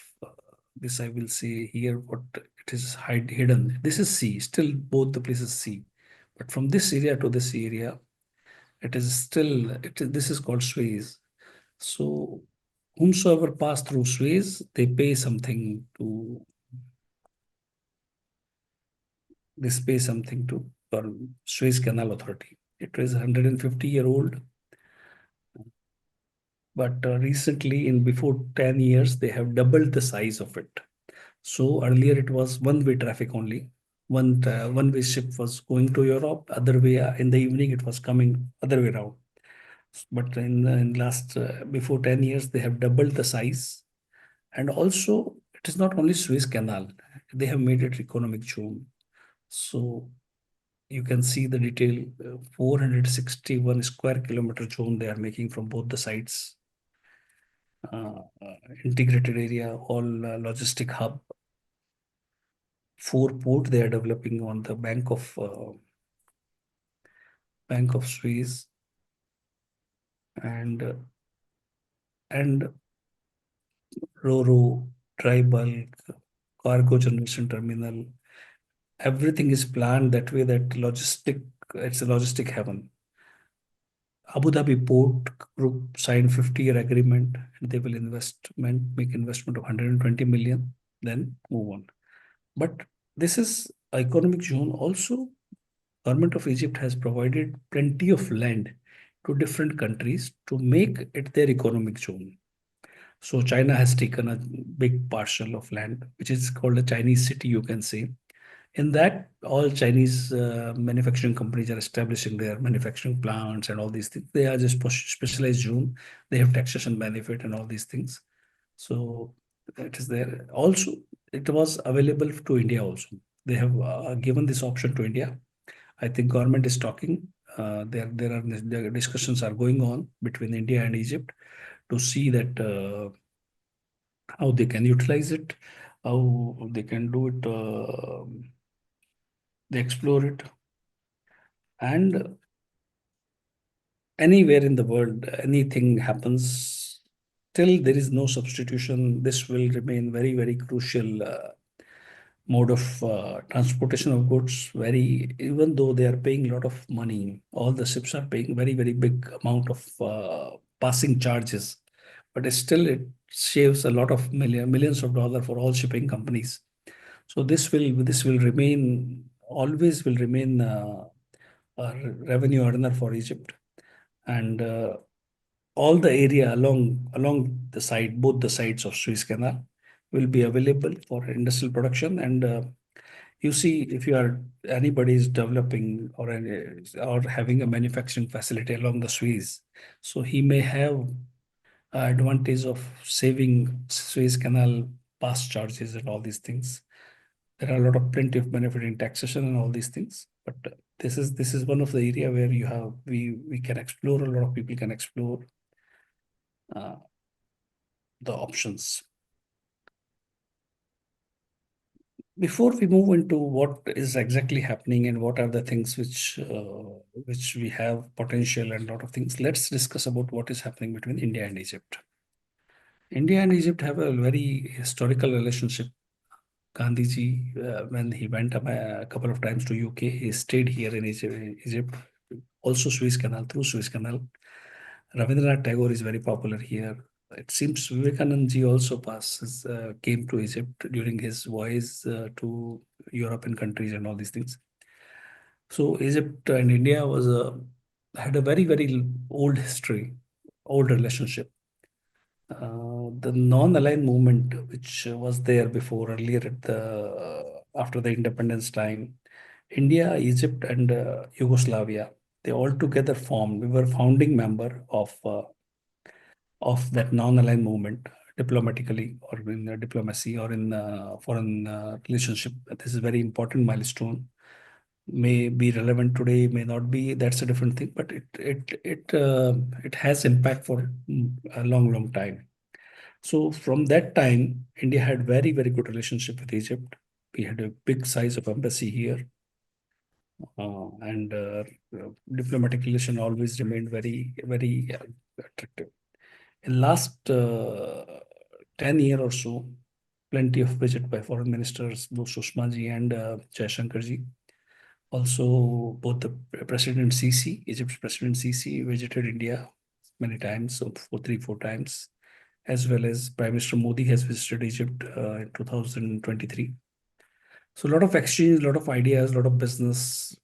this. I will say here what it is hidden. This is sea. Still, both the places sea, but from this area to this area, it is still this is called Suez. So, whomsoever pass through Suez, they pay something to this pay something to for Suez Canal Authority. It is 150-year old, but recently, in before 10 years, they have doubled the size of it. So earlier it was one-way traffic only. One-way ship was going to Europe, other way in the evening it was coming other way around. But in last before 10 years, they have doubled the size, and also it is not only Suez Canal; they have made it economic zone. So you can see the detail. 461 square kilometer zone they are making from both the sides. Integrated area, all logistic hub. 4 port they are developing on the bank of Suez, and and Ro-Ro, dry bulk, cargo generation terminal. Everything is planned that way that it's a logistic heaven. Abu Dhabi Port Group signed 50-year agreement, and they will make investment of 120 million, then move on. But this is economic zone. Also, government of Egypt has provided plenty of land to different countries to make it their economic zone. So China has taken a big parcel of land, which is called a Chinese city, you can say. In that, all Chinese manufacturing companies are establishing their manufacturing plants and all these things. They are just specialized zone. They have taxation benefit and all these things. So it is there. Also, it was available to India also. They have given this option to India. I think government is talking. There discussions are going on between India and Egypt to see that how they can utilize it, how they can do it. They explore it, and anywhere in the world, anything happens, till there is no substitution. This will remain very, very crucial mode of transportation of goods. Very, even though they are paying a lot of money, all the ships are paying very, very big amount of passing charges, but still it saves a lot of millions of dollars for all shipping companies. So this will remain, always will remain a revenue earner for Egypt, and all the area along the side, both the sides of Suez Canal, will be available for industrial production. And you see, if you are anybody is developing or having a manufacturing facility along the Suez, so he may have advantage of saving Suez Canal pass charges and all these things. There are a lot of plenty of benefit in taxation and all these things. But this is one of the area where we can explore. A lot of people can explore uh, the options. Before we move into what is exactly happening and what are the things which we have potential and a lot of things, let's discuss about what is happening between India and Egypt. India and Egypt have a very historical relationship. Gandhiji, when he went a couple of times to UK, he stayed here in Egypt. Also Suez Canal, through Suez Canal. Rabindranath Tagore is very popular here. It seems Vivekanand ji also came to Egypt during his voyage to European countries and all these things. So Egypt and India had a very, very old history, old relationship. The non-aligned movement, which was there before, earlier after the independence time, India, Egypt, and Yugoslavia, they all together formed. We were founding member of that non-aligned movement, diplomatically or in diplomacy or in foreign relationship. This is very important milestone. May be relevant today, may not be. That's a different thing, but it has impact for a long, long time. So from that time, India had very, very good relationship with Egypt. We had a big size of embassy here, and diplomatic relation always remained very, very attractive. In last 10 year or so, plenty of visit by foreign ministers, both Sushma ji and Jaishankar ji. Also, both the President Sisi, Egypt's President Sisi, visited India many times, so three, four times, as well as Prime Minister Modi has visited Egypt in 2023. So a lot of exchange, a lot of ideas, a lot of business.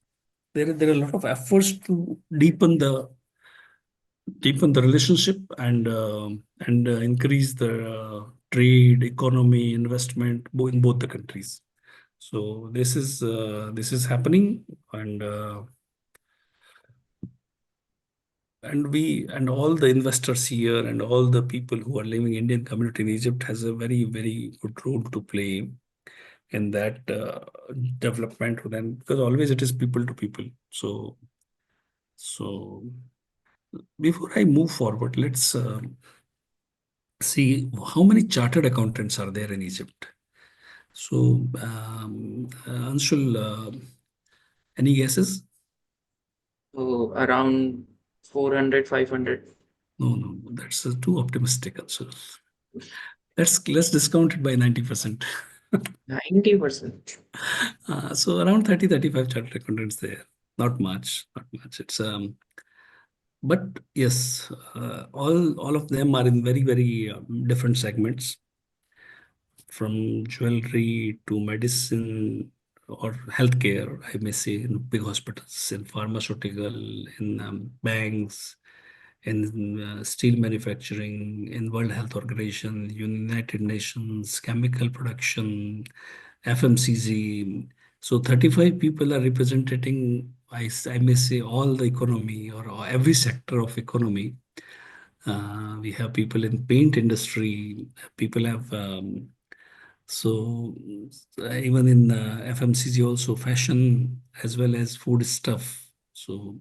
There are a lot of efforts to deepen the relationship and increase the trade, economy, investment in both the countries. So this is happening, and all the investors here and all the people who are living Indian community in Egypt has a very, very good role to play in that development. Then, because always it is people to people. So before I move forward, let's see how many chartered accountants are there in Egypt. So, Anshul, any guesses? So around 400, 500. No, no, that's too optimistic, Anshul. Let's discount it by 90%. 90%. So around 30, 35 chartered accountants there. Not much, not much. It's but yes, all of them are in very, very different segments, from jewelry to medicine or healthcare, I may say, in big hospitals, in pharmaceutical, in banks, in steel manufacturing, in World Health Organization, United Nations, chemical production, FMCG. So 35 people are representing, I may say, all the economy, or every sector of economy. We have people in paint industry. People have so even in FMCG also, fashion as well as food stuff. So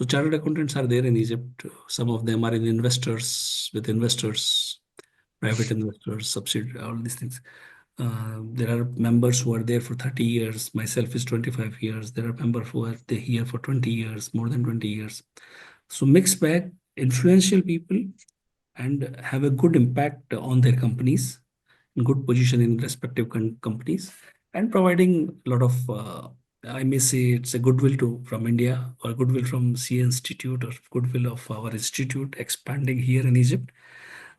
chartered accountants are there in Egypt. Some of them are in investors, with investors, private investors, subsidiary, all these things. There are members who are there for 30 years. Myself is 25 years. There are members who are here for 20 years, more than 20 years. So mixed bag, influential people, and have a good impact on their companies, in good position in respective companies, and providing a lot of, I may say, it's a goodwill to from India, or goodwill from CA Institute, or goodwill of our institute expanding here in Egypt.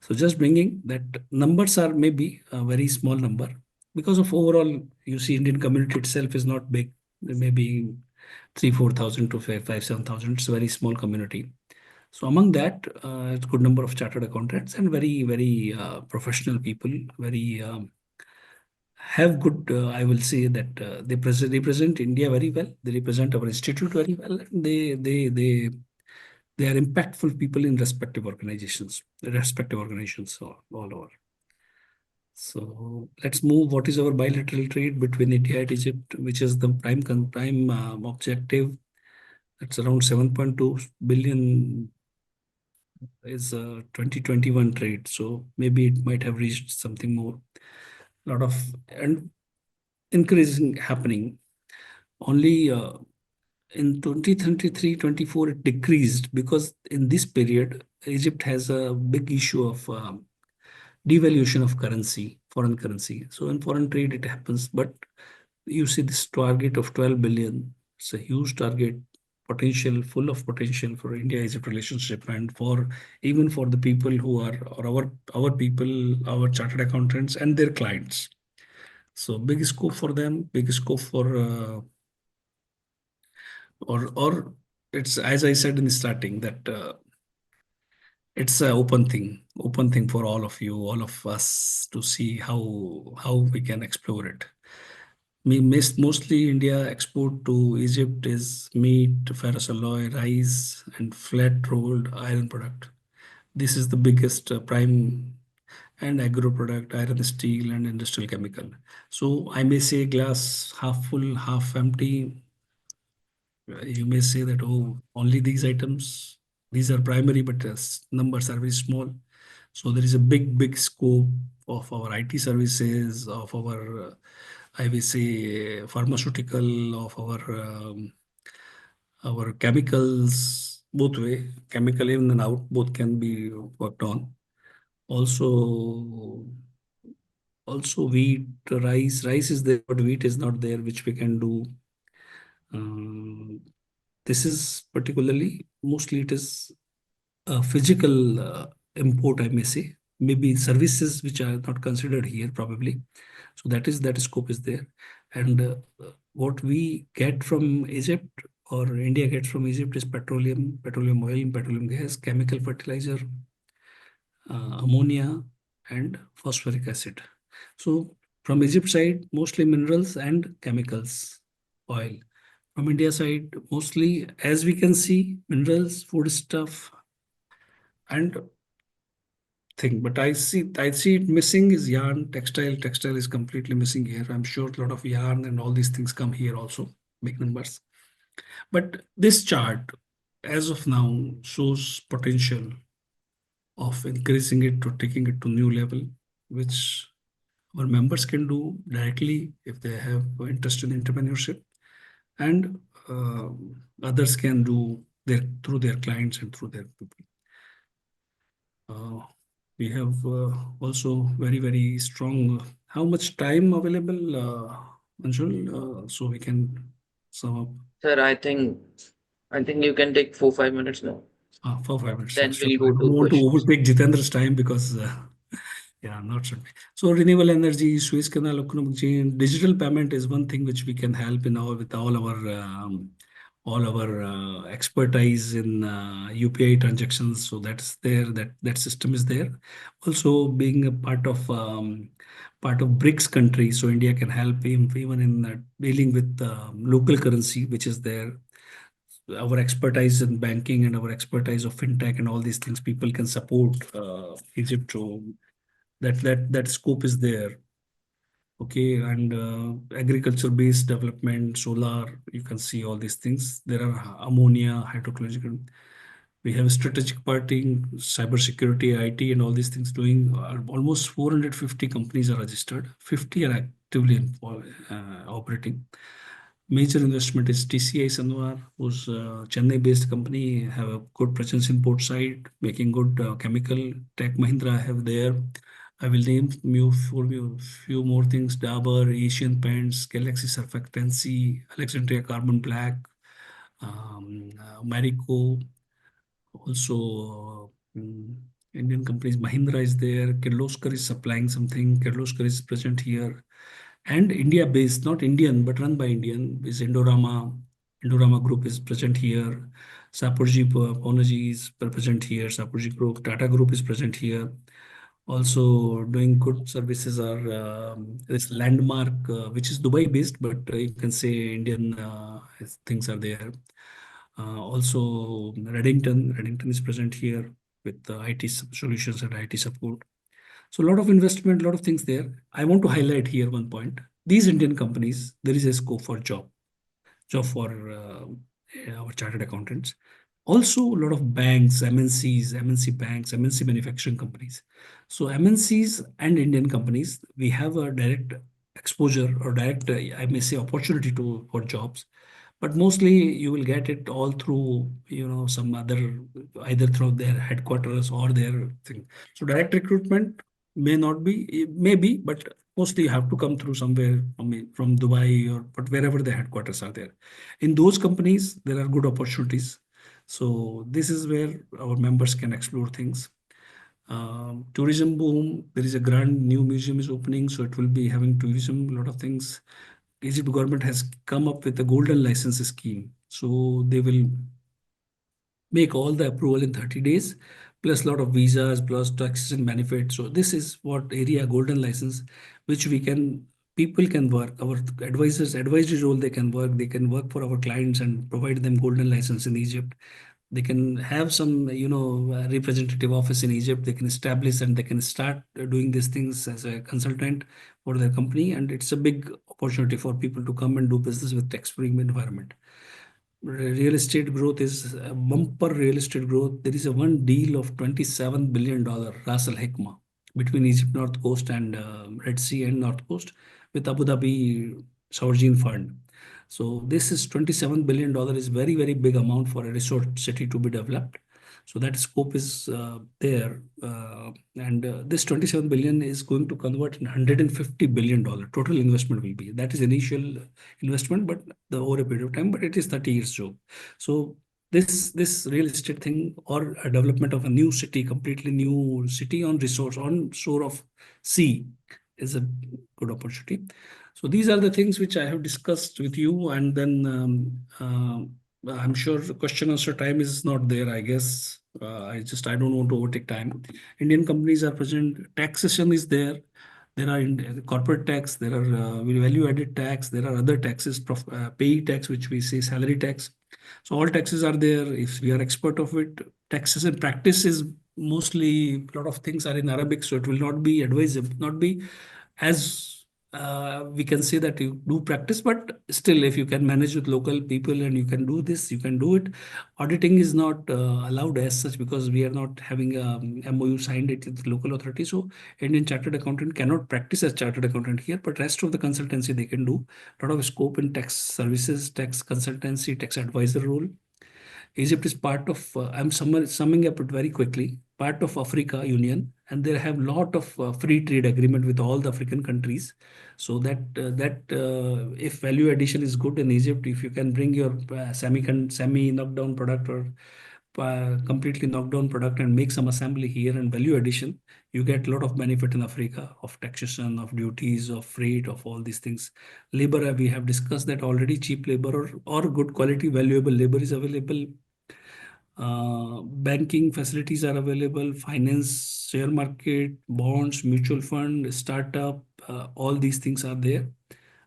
So just bringing that, numbers are maybe a very small number, because of overall, you see, Indian community itself is not big. There may be 3, 4 thousand to 5, 7 thousand. It's a very small community. So among that, it's a good number of chartered accountants and very, very professional people. Very have good. I will say that they represent India very well. They represent our institute very well. They are impactful people in respective organizations all over. So let's move. What is our bilateral trade between India and Egypt, which is the prime objective? It's around 7.2 billion is 2021 trade. So maybe it might have reached something more. A lot of and increasing happening. Only in 2023-24 it decreased, because in this period Egypt has a big issue of devaluation of currency, foreign currency. So in foreign trade it happens, but you see this target of 12 billion. It's a huge target, potential, full of potential for India-Egypt relationship, and for even for the people who are, or our people, our chartered accountants and their clients. So big scope for them, big scope for or it's, as I said in the starting, that it's an open thing for all of you, all of us, to see how we can explore it. Mostly India export to Egypt is meat, ferrous alloy, rice, and flat rolled iron product. This is the biggest prime, and agro product, iron, steel, and industrial chemical. So I may say glass half full, half empty. You may say that, oh, only these items, these are primary, but numbers are very small. So there is a big scope of our IT services, of our, I will say, pharmaceutical, of our chemicals, both way, chemical in and out, both can be worked on. Also, wheat, rice. Rice is there, but wheat is not there, which we can do. Um, this is particularly, mostly it is a physical import, I may say. Maybe services which are not considered here, probably. So that scope is there. And what we get from Egypt, or India gets from Egypt, is petroleum oil, petroleum gas, chemical fertilizer, ammonia, and phosphoric acid. So from Egypt side, mostly minerals and chemicals, oil. From India side, mostly, as we can see, minerals, food stuff, and thing. But I see it missing is yarn, textile. Textile is completely missing here. I'm sure a lot of yarn and all these things come here also, big numbers. But this chart, as of now, shows potential of increasing it to taking it to new level, which our members can do directly if they have interest in entrepreneurship, and others can do their through their clients and through their people. Uh, we have also very strong. How much time available, Anshul? So we can sum up. Sir, I think you can take 4-5 minutes now. 4 5 minutes. Then Sure. we'll I go don't to want to questions. overtake Jitendra's time because yeah, not should be. So renewable energy, Suez Canal, economic chain, digital payment is one thing which we can help in our with all our expertise in UPI transactions. So that's there. That system is there. Also, being a part of BRICS country, so India can help even in dealing with local currency, which is there. Our expertise in banking and our expertise of fintech and all these things, people can support Egypt. So that scope is there. Okay, and agriculture-based development, solar, you can see all these things. There are ammonia, hydrogen. We have strategic parting, cybersecurity, IT, and all these things doing. Almost 450 companies are registered. 50 are actively operating. Major investment is TCI Sanwar, who's a Chennai-based company, have a good presence in port side, making good chemical. Tech Mahindra have there. I will name you for you few more things: Dabur, Asian Paints, Galaxy Surfactancy, Alexandria Carbon Black, Marico. Also, Indian companies, Mahindra is there. Kirloskar is supplying something. Kirloskar is present here. And India-based, not Indian, but run by Indian, is Indorama. Indorama Group is present here. Sapurji Ponaji is present here. Sapurji Group, Tata Group is present here. Also doing good services are this Landmark, which is Dubai-based, but you can say Indian things are there. Also, Reddington is present here with IT solutions and IT support. So a lot of investment, a lot of things there. I want to highlight here one point. These Indian companies, there is a scope for job for our chartered accountants. Also, a lot of banks, MNCs, MNC banks, MNC manufacturing companies. So MNCs and Indian companies, we have a direct exposure or direct, I may say, opportunity to for jobs, but mostly you will get it all through some other, either through their headquarters or their thing. So direct recruitment may not be, it may be, but mostly you have to come through somewhere from Dubai, or but wherever the headquarters are there. In those companies there are good opportunities. So this is where our members can explore things. Tourism boom, there is a grand new museum is opening, so it will be having tourism, a lot of things. Egypt government has come up with a golden license scheme. So they will make all the approval in 30 days, plus a lot of visas, plus taxes and benefits. So this is what area golden license, which we can, people can work, our advisors, advisory role, they can work for our clients and provide them golden license in Egypt. They can have some representative office in Egypt, they can establish and they can start doing these things as a consultant for their company, and it's a big opportunity for people to come and do business with tax-free environment. Real estate growth is bumper real estate growth. There is a one deal of $27 billion Ras Al Hikma between Egypt North Coast and Red Sea and North Coast with Abu Dhabi Sovereign Fund. So this is $27 billion is very big amount for a resort city to be developed. So that scope is there, and this 27 billion is going to convert in $150 billion total investment will be. That is initial investment, but the over a period of time, but it is 30 years job. So this real estate thing or a development of a new city, completely new city on resource on shore of sea is a good opportunity. So these are the things which I have discussed with you, and then I'm sure the question answer time is not there. I guess I don't want to overtake time. Indian companies are present. Taxation is there. There are corporate tax. There are value added tax. There are other taxes, pay tax, which we say salary tax. So all taxes are there. If we are expert of it, taxes and practice is mostly a lot of things are in Arabic, so it will not be advisable, not be as we can say that you do practice, but still, if you can manage with local people and you can do this, you can do it. Auditing is not allowed as such because we are not having a MOU signed it with the local authority. So Indian chartered accountant cannot practice as chartered accountant here, but rest of the consultancy they can do. A lot of scope in tax services, tax consultancy, tax advisor role. Egypt is part of, summing up it very quickly, part of Africa Union, and they have lot of free trade agreement with all the African countries. So if value addition is good in Egypt, if you can bring your semi knockdown product or completely knockdown product and make some assembly here and value addition, you get a lot of benefit in Africa of taxation, of duties, of freight, of all these things. Labor, we have discussed that already. Cheap labor or good quality valuable labor is available. Banking facilities are available, finance, share market, bonds, mutual fund, startup, all these things are there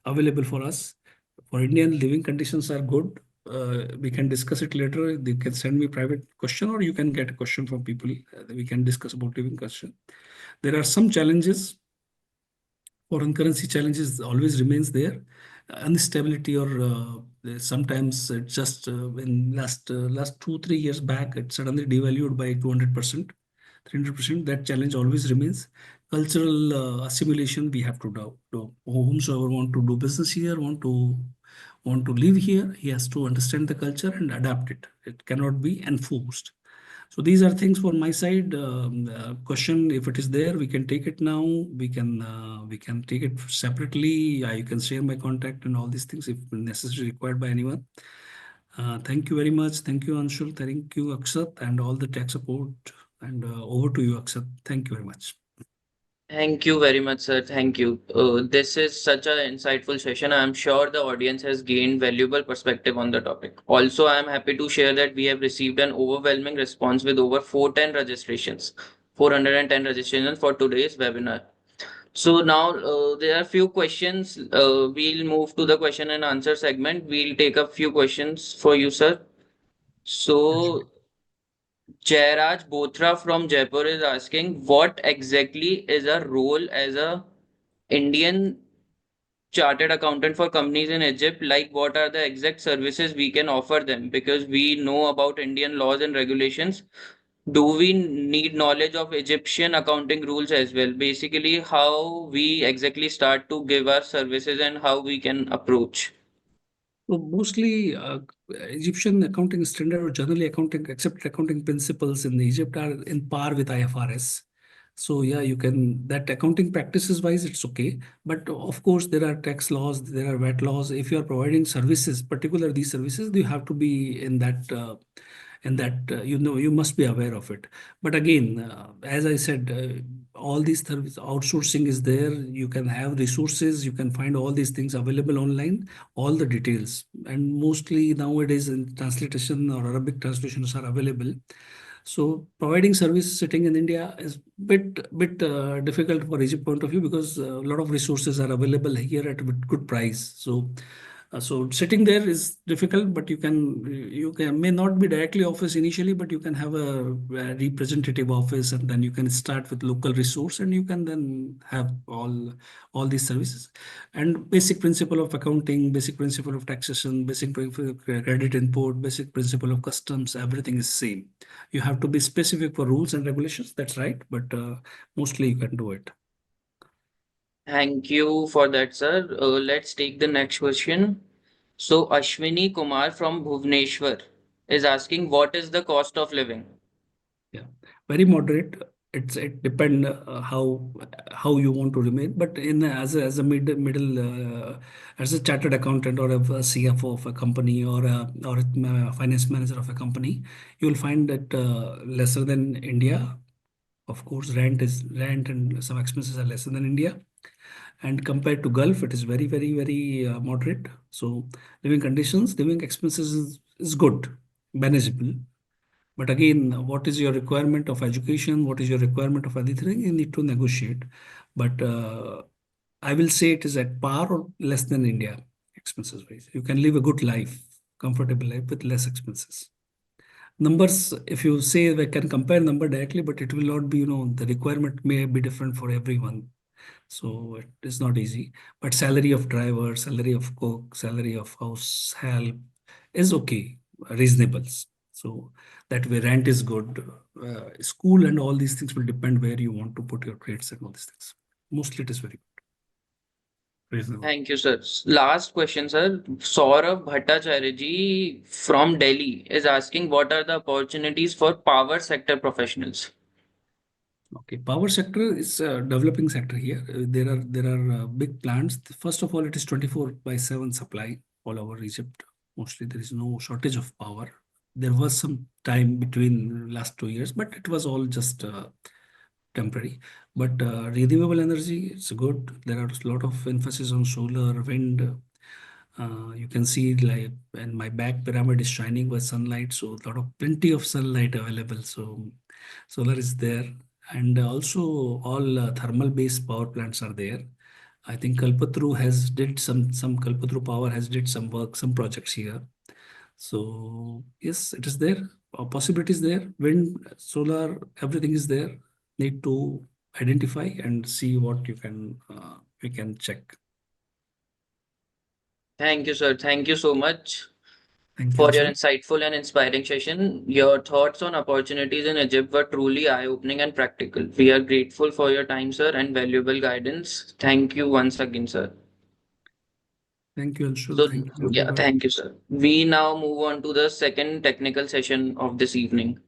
available for us. For Indian, living conditions are good. We can discuss it later. You can send me private question or you can get a question from people. We can discuss about living question. There are some challenges. Foreign currency challenges always remains there. Instability or sometimes it just in last 2 3 years back it suddenly devalued by 200%, 300%. That challenge always remains. Cultural assimilation we have to do. Whomsoever want to do business here, want to live here, he has to understand the culture and adapt it. It cannot be enforced. So these are things for my side. Question, if it is there, we can take it now. We can take it separately. You can share my contact and all these things if necessary required by anyone. Thank you very much. Thank you, Anshul. Thank you, Akshat, and all the tech support. And over to you, Akshat. Thank you very much. Thank you very much, sir. Thank you. This is such an insightful session. I'm sure the audience has gained valuable perspective on the topic. Also, I'm happy to share that we have received an overwhelming response with over 410 registrations for today's webinar. So now there are few questions. We'll move to the question and answer segment. We'll take a few questions for you, sir. So Jairaj Bothra from Jaipur is asking, what exactly is a role as a Indian chartered accountant for companies in Egypt? Like, what are the exact services we can offer them? Because we know about Indian laws and regulations. Do we need knowledge of Egyptian accounting rules as well? Basically, how we exactly start to give our services and how we can approach. So mostly Egyptian accounting standard or generally accounting accepted accounting principles in Egypt are in par with IFRS. So yeah, you can that accounting practices wise it's okay, but of course there are tax laws, there are VAT laws. If you are providing services, particular these services, you have to be in that you must be aware of it. But again, as I said, all these service outsourcing is there. You can have resources, you can find all these things available online, all the details, and mostly nowadays in translation or Arabic translations are available. So providing service sitting in India is bit difficult for Egypt point of view because a lot of resources are available here at a good price. So sitting there is difficult, but you can may not be directly office initially, but you can have a representative office, and then you can start with local resource, and you can then have all these services. And basic principle of accounting, basic principle of taxation, basic principle of credit import, basic principle of customs, everything is same. You have to be specific for rules and regulations. That's right, but mostly you can do it. Thank you for that, sir. Let's take the next question. So Ashwini Kumar from Bhubaneswar is asking, what is the cost of living? Yeah, very moderate. It depend how you want to remain. But in as a middle as a chartered accountant or a CFO of a company or a finance manager of a company, you will find that lesser than India. Of course, rent and some expenses are lesser than India. And compared to Gulf, it is very moderate. So living expenses is good, manageable. But again, what is your requirement of education? What is your requirement of anything? You need to negotiate. But I will say it is at par or less than India expenses wise. You can live a good life, comfortable life with less expenses. Numbers, if you say we can compare number directly, but it will not be, the requirement may be different for everyone. So it is not easy. But salary of driver, salary of cook, salary of house help is okay, reasonable. So that way rent is good. School and all these things will depend where you want to put your grades and all these things. Mostly it is very reasonable. Thank you, sir. Last question, sir. Saurabh Bhattacharya ji from Delhi is asking what are the opportunities for power sector professionals? Okay, power sector is a developing sector here. There are big plants. First of all, it is 24/7 supply all over Egypt. Mostly there is no shortage of power. There was some time between last 2 years, but it was all just temporary. But renewable energy, it's good. There are a lot of emphasis on solar, wind. You can see like, and my back pyramid is shining with sunlight, so a lot of plenty of sunlight available. So solar is there, and also all thermal based power plants are there. I think Kalpataru has did some Kalpataru Power has did some work, some projects here. So yes, it is there. Possibilities there. Wind, solar, everything is there. Need to identify and see what you can we can check. Thank you, sir. Thank you so much Thank you, for your Anshul. insightful and inspiring session. Your thoughts on opportunities in Egypt were truly eye-opening and practical. We are grateful for your time, sir, and valuable guidance. Thank you once again, sir. Thank you, Anshul. So, Thank you, yeah, everyone. thank you, sir. We now move on to the second technical session of this evening.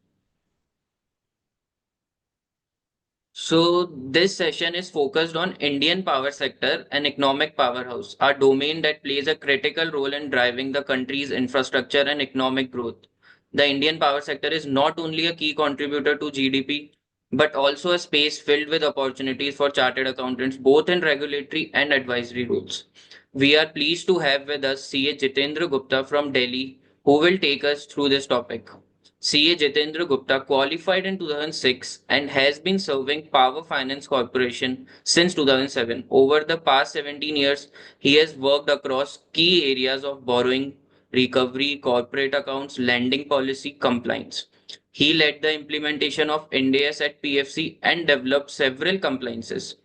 So this session is focused on Indian power sector and economic powerhouse, a domain that plays a critical role in driving the country's infrastructure and economic growth. The Indian power sector is not only a key contributor to GDP, but also a space filled with opportunities for chartered accountants, both in regulatory and advisory roles. We are pleased to have with us CA Jitendra Gupta from Delhi, who will take us through this topic. CA Jitendra Gupta qualified in 2006 and has been serving Power Finance Corporation since 2007. Over the past 17 years, he has worked across key areas of borrowing, recovery, corporate accounts, lending policy, compliance. He led the implementation of NDS at PFC and developed several compliances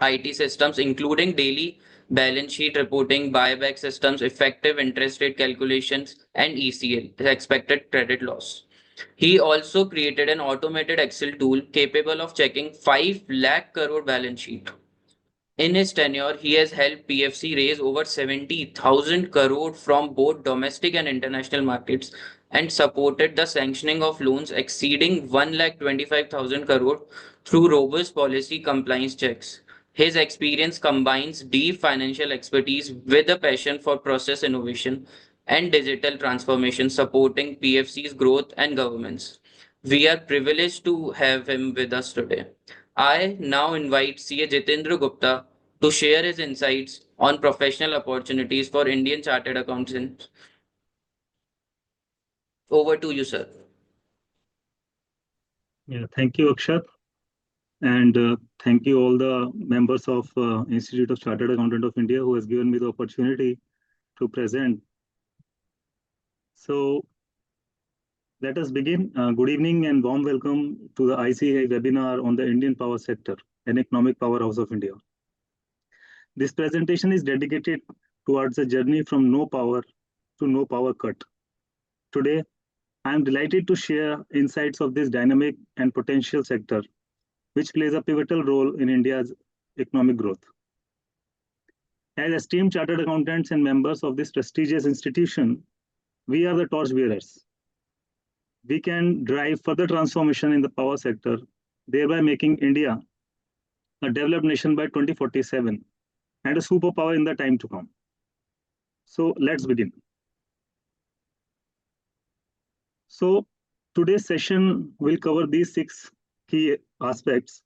IT systems, including daily balance sheet reporting, buyback systems, effective interest rate calculations, and ECL, the expected credit loss. He also created an automated Excel tool capable of checking 5 lakh crore balance sheet. In his tenure, he has helped PFC raise over 70,000 crore from both domestic and international markets and supported the sanctioning of loans exceeding 1,25,000 crore through robust policy compliance checks. His experience combines deep financial expertise with a passion for process innovation and digital transformation, supporting PFC's growth and governance. We are privileged to have him with us today. I now invite CA Jitendra Gupta to share his insights on professional opportunities for Indian Chartered Accountants. Over to you, sir. Yeah, thank you, Akshat, and thank you all the members of Institute of Chartered Accountant of India who has given me the opportunity to present. So let us begin. Good evening and warm welcome to the ICA webinar on the Indian power sector, an economic powerhouse of India. This presentation is dedicated towards a journey from no power to no power cut. Today, I am delighted to share insights of this dynamic and potential sector, which plays a pivotal role in India's economic growth. As esteemed chartered accountants and members of this prestigious institution, we are the torchbearers. We can drive further transformation in the power sector, thereby making India a developed nation by 2047 and a superpower in the time to come. So let's begin. So today's session will cover these 6 key aspects: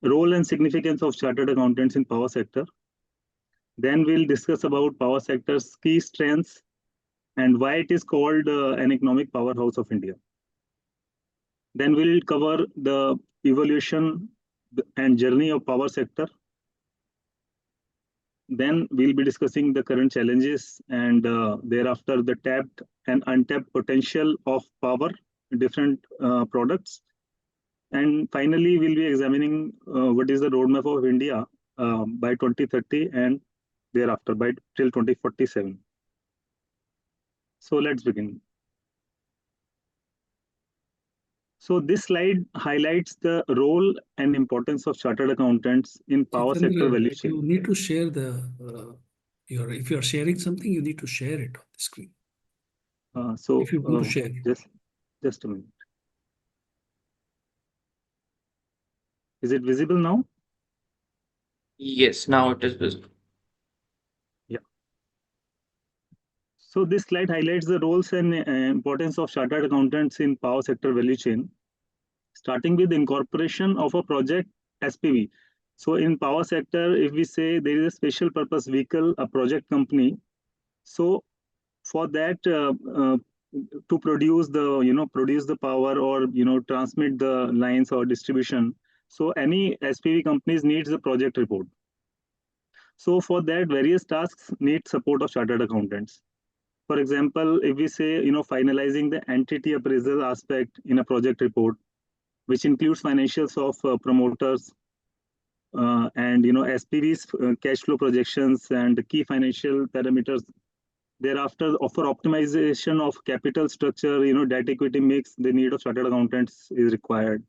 role and significance of chartered accountants in power sector. Then we'll discuss about power sector's key strengths and why it is called an economic powerhouse of India. Then we'll cover the evolution and journey of power sector. Then we'll be discussing the current challenges and thereafter the tapped and untapped potential of power different products. And finally, we'll be examining what is the roadmap of India by 2030 and thereafter by till 2047. So let's begin. So this slide highlights the role and importance of chartered accountants in power sector value chain. You need to share the if you are sharing something, you need to share it on the screen. So if you want to share it. Just a minute. Is it visible now? Yes, now it is visible. Yeah. So this slide highlights the roles and importance of chartered accountants in power sector value chain, starting with incorporation of a project SPV. So in power sector, if we say there is a special purpose vehicle, a project company, so for that to produce the power or transmit the lines or distribution, so any SPV companies needs a project report. So for that, various tasks need support of chartered accountants. For example, if we say finalizing the entity appraisal aspect in a project report, which includes financials of promoters and SPVs cash flow projections and key financial parameters. Thereafter, for optimization of capital structure, debt equity mix, the need of chartered accountants is required.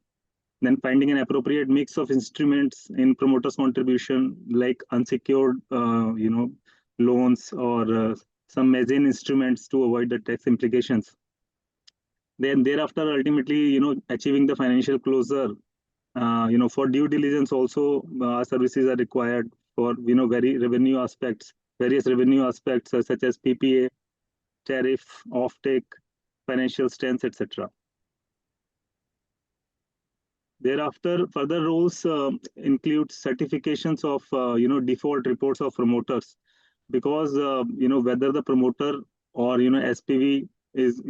Then finding an appropriate mix of instruments in promoters' contribution, like unsecured, loans or some mezzanine instruments to avoid the tax implications. Then thereafter, ultimately, achieving the financial closure. For due diligence also, services are required for various revenue aspects, such as PPA, tariff, offtake, financial strength, etc. Thereafter, further roles include certifications of default reports of promoters, because whether the promoter or SPV is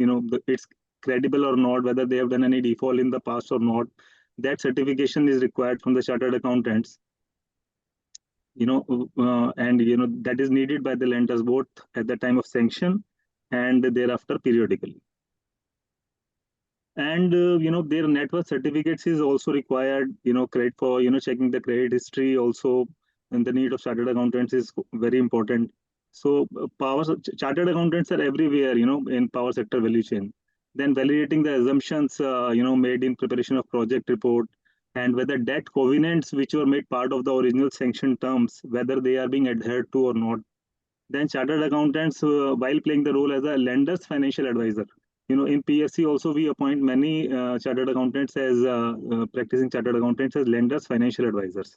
it's credible or not, whether they have done any default in the past or not, that certification is required from the chartered accountants. And that is needed by the lenders both at the time of sanction and thereafter periodically. And their net worth certificates is also required. Credit for checking the credit history also, and the need of chartered accountants is very important. So chartered accountants are everywhere in power sector value chain. Then validating the assumptions made in preparation of project report, and whether debt covenants which were made part of the original sanction terms, whether they are being adhered to or not. Then chartered accountants, while playing the role as a lender's financial advisor. In PSC also we appoint many chartered accountants as practicing chartered accountants as lenders financial advisors.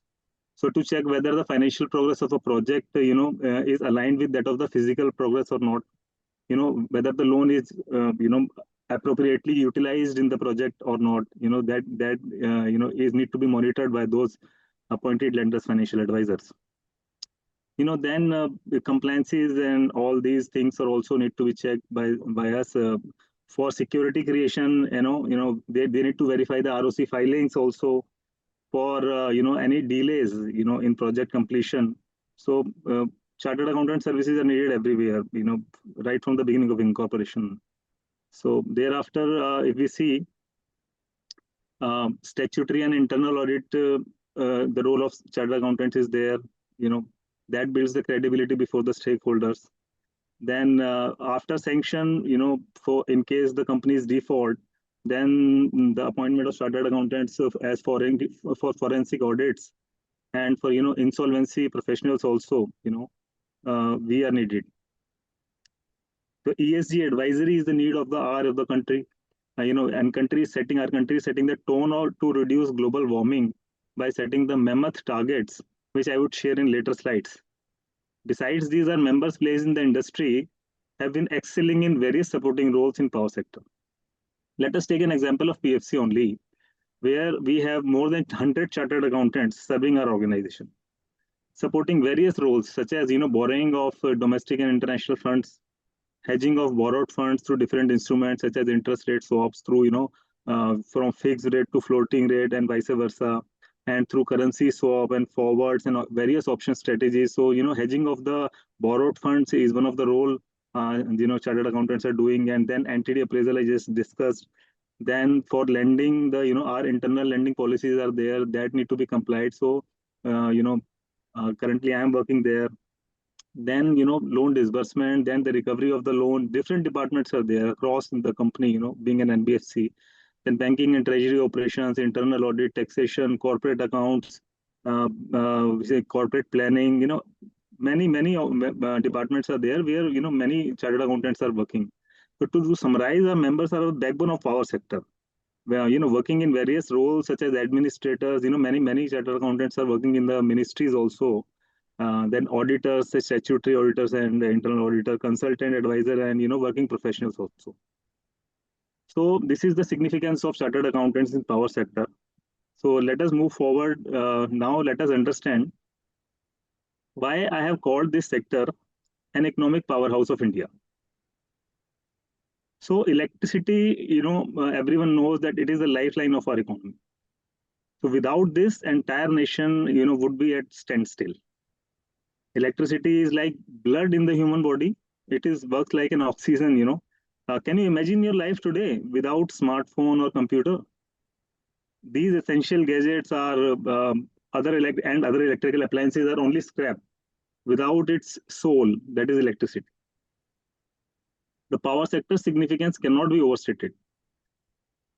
So to check whether the financial progress of a project, is aligned with that of the physical progress or not. Whether the loan is, appropriately utilized in the project or not. That is need to be monitored by those appointed lenders financial advisors. Then the compliances and all these things are also need to be checked by us for security creation. They need to verify the ROC filings also for any delays in project completion. So chartered accountant services are needed everywhere, right from the beginning of incorporation. So thereafter, if we see statutory and internal audit, the role of chartered accountants is there. That builds the credibility before the stakeholders. Then after sanction, for in case the company is default, then the appointment of chartered accountants as for forensic audits and for insolvency professionals also, we are needed. So ESG advisory is the need of the hour of the country, and our country is setting the tone out to reduce global warming by setting the mammoth targets, which I would share in later slides. Besides these, our members placed in the industry have been excelling in various supporting roles in power sector. Let us take an example of PFC only, where we have more than 100 chartered accountants serving our organization, supporting various roles such as borrowing of domestic and international funds, hedging of borrowed funds through different instruments such as interest rate swaps through from fixed rate to floating rate and vice versa, and through currency swap and forwards and various option strategies. So hedging of the borrowed funds is one of the role chartered accountants are doing, and then entity appraisal I just discussed. Then for lending, our internal lending policies are there that need to be complied. So, currently I am working there. Then, loan disbursement, then the recovery of the loan. Different departments are there across the company, being an NBFC. Then banking and treasury operations, internal audit, taxation, corporate accounts, say corporate planning, many departments are there where, many chartered accountants are working. So to summarize, our members are the backbone of our sector. Where, working in various roles such as administrators, many chartered accountants are working in the ministries also. Then auditors, statutory auditors and internal auditor, consultant, advisor, and, working professionals also. So this is the significance of chartered accountants in power sector. So let us move forward. Now let us understand why I have called this sector an economic powerhouse of India. So electricity, everyone knows that it is the lifeline of our economy. So without this, entire nation, would be at standstill. Electricity is like blood in the human body. It is works like an oxygen. Can you imagine your life today without smartphone or computer? These essential gadgets are other electrical appliances are only scrap without its soul, that is electricity. The power sector's significance cannot be overstated.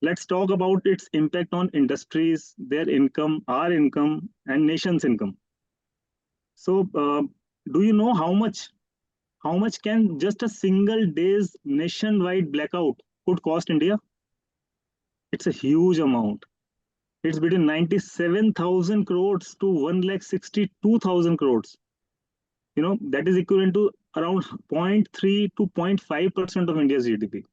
Let's talk about its impact on industries, their income, our income, and nation's income. So, do you know how much can just a single day's nationwide blackout could cost India? It's a huge amount. It's between 97,000 crores to 1,62,000 crores. That is equivalent to around 0.3 to 0.5% of India's GDP.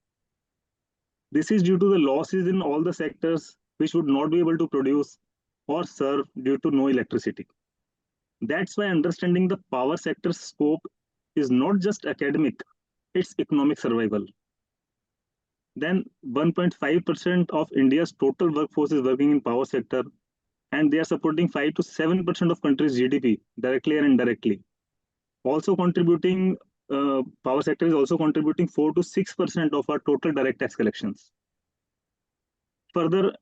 This is due to the losses in all the sectors which would not be able to produce or serve due to no electricity. That's why understanding the power sector's scope is not just academic, it's economic survival. Then 1.5% of India's total workforce is working in power sector, and they are supporting 5 to 7% of country's GDP directly and indirectly. Also contributing, power sector is also contributing 4 to 6% of our total direct tax collections. Further,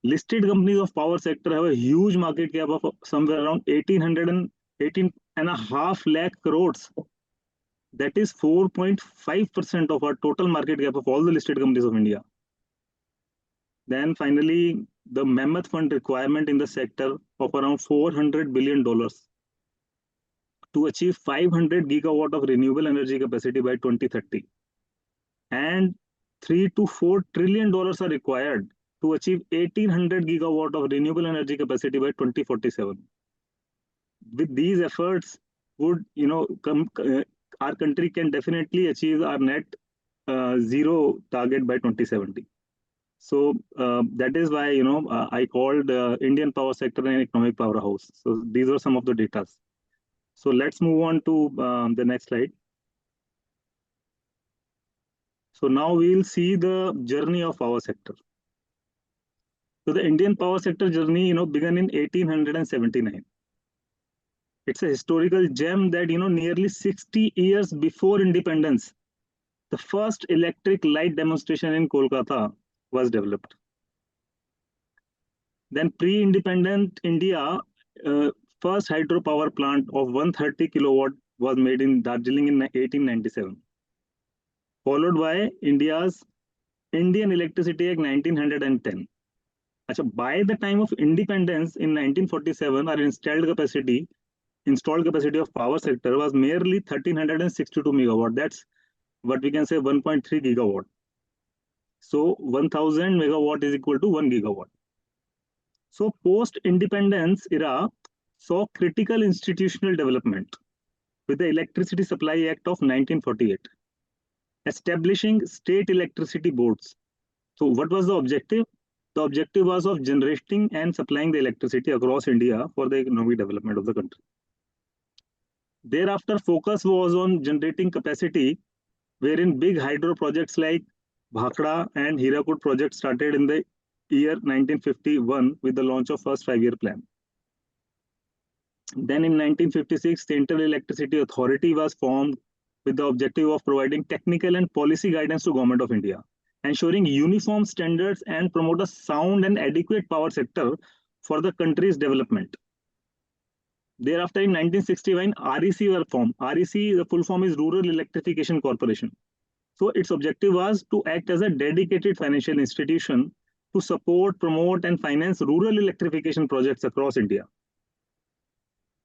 listed companies of power sector have a huge market cap of somewhere around 18.5 lakh crores. That is 4.5% of our total market cap of all the listed companies of India. Then finally, the mammoth fund requirement in the sector of around $400 billion to achieve 500 gigawatt of renewable energy capacity by 2030. And $3 to $4 trillion are required to achieve 1800 gigawatt of renewable energy capacity by 2047. With these efforts, would our country can definitely achieve our net zero target by 2070. So that is why I called Indian power sector an economic powerhouse. So these are some of the data. So let's move on to the next slide. So now we'll see the journey of power sector. So the Indian power sector journey, began in 1879. It's a historical gem that, nearly 60 years before independence, the first electric light demonstration in Kolkata was developed. Then pre-independent India, first hydropower plant of 130 kilowatt was made in Darjeeling in 1897. Followed by India's Indian Electricity Act 1910. By the time of independence in 1947, our installed capacity of power sector was merely 1362 megawatt. That's what we can say 1.3 gigawatt. So 1000 megawatt is equal to 1 gigawatt. So post-independence era saw critical institutional development with the Electricity Supply Act of 1948, establishing state electricity boards. So what was the objective? The objective was of generating and supplying the electricity across India for the economic development of the country. Thereafter, focus was on generating capacity, wherein big hydro projects like Bhakra and Hirakud project started in the year 1951 with the launch of first 5-year plan. Then in 1956, Central Electricity Authority was formed with the objective of providing technical and policy guidance to Government of India. ensuring uniform standards and promote a sound and adequate power sector for the country's development. Thereafter, in 1961, REC were formed. REC, the full form is Rural Electrification Corporation. So its objective was to act as a dedicated financial institution to support, promote, and finance rural electrification projects across India.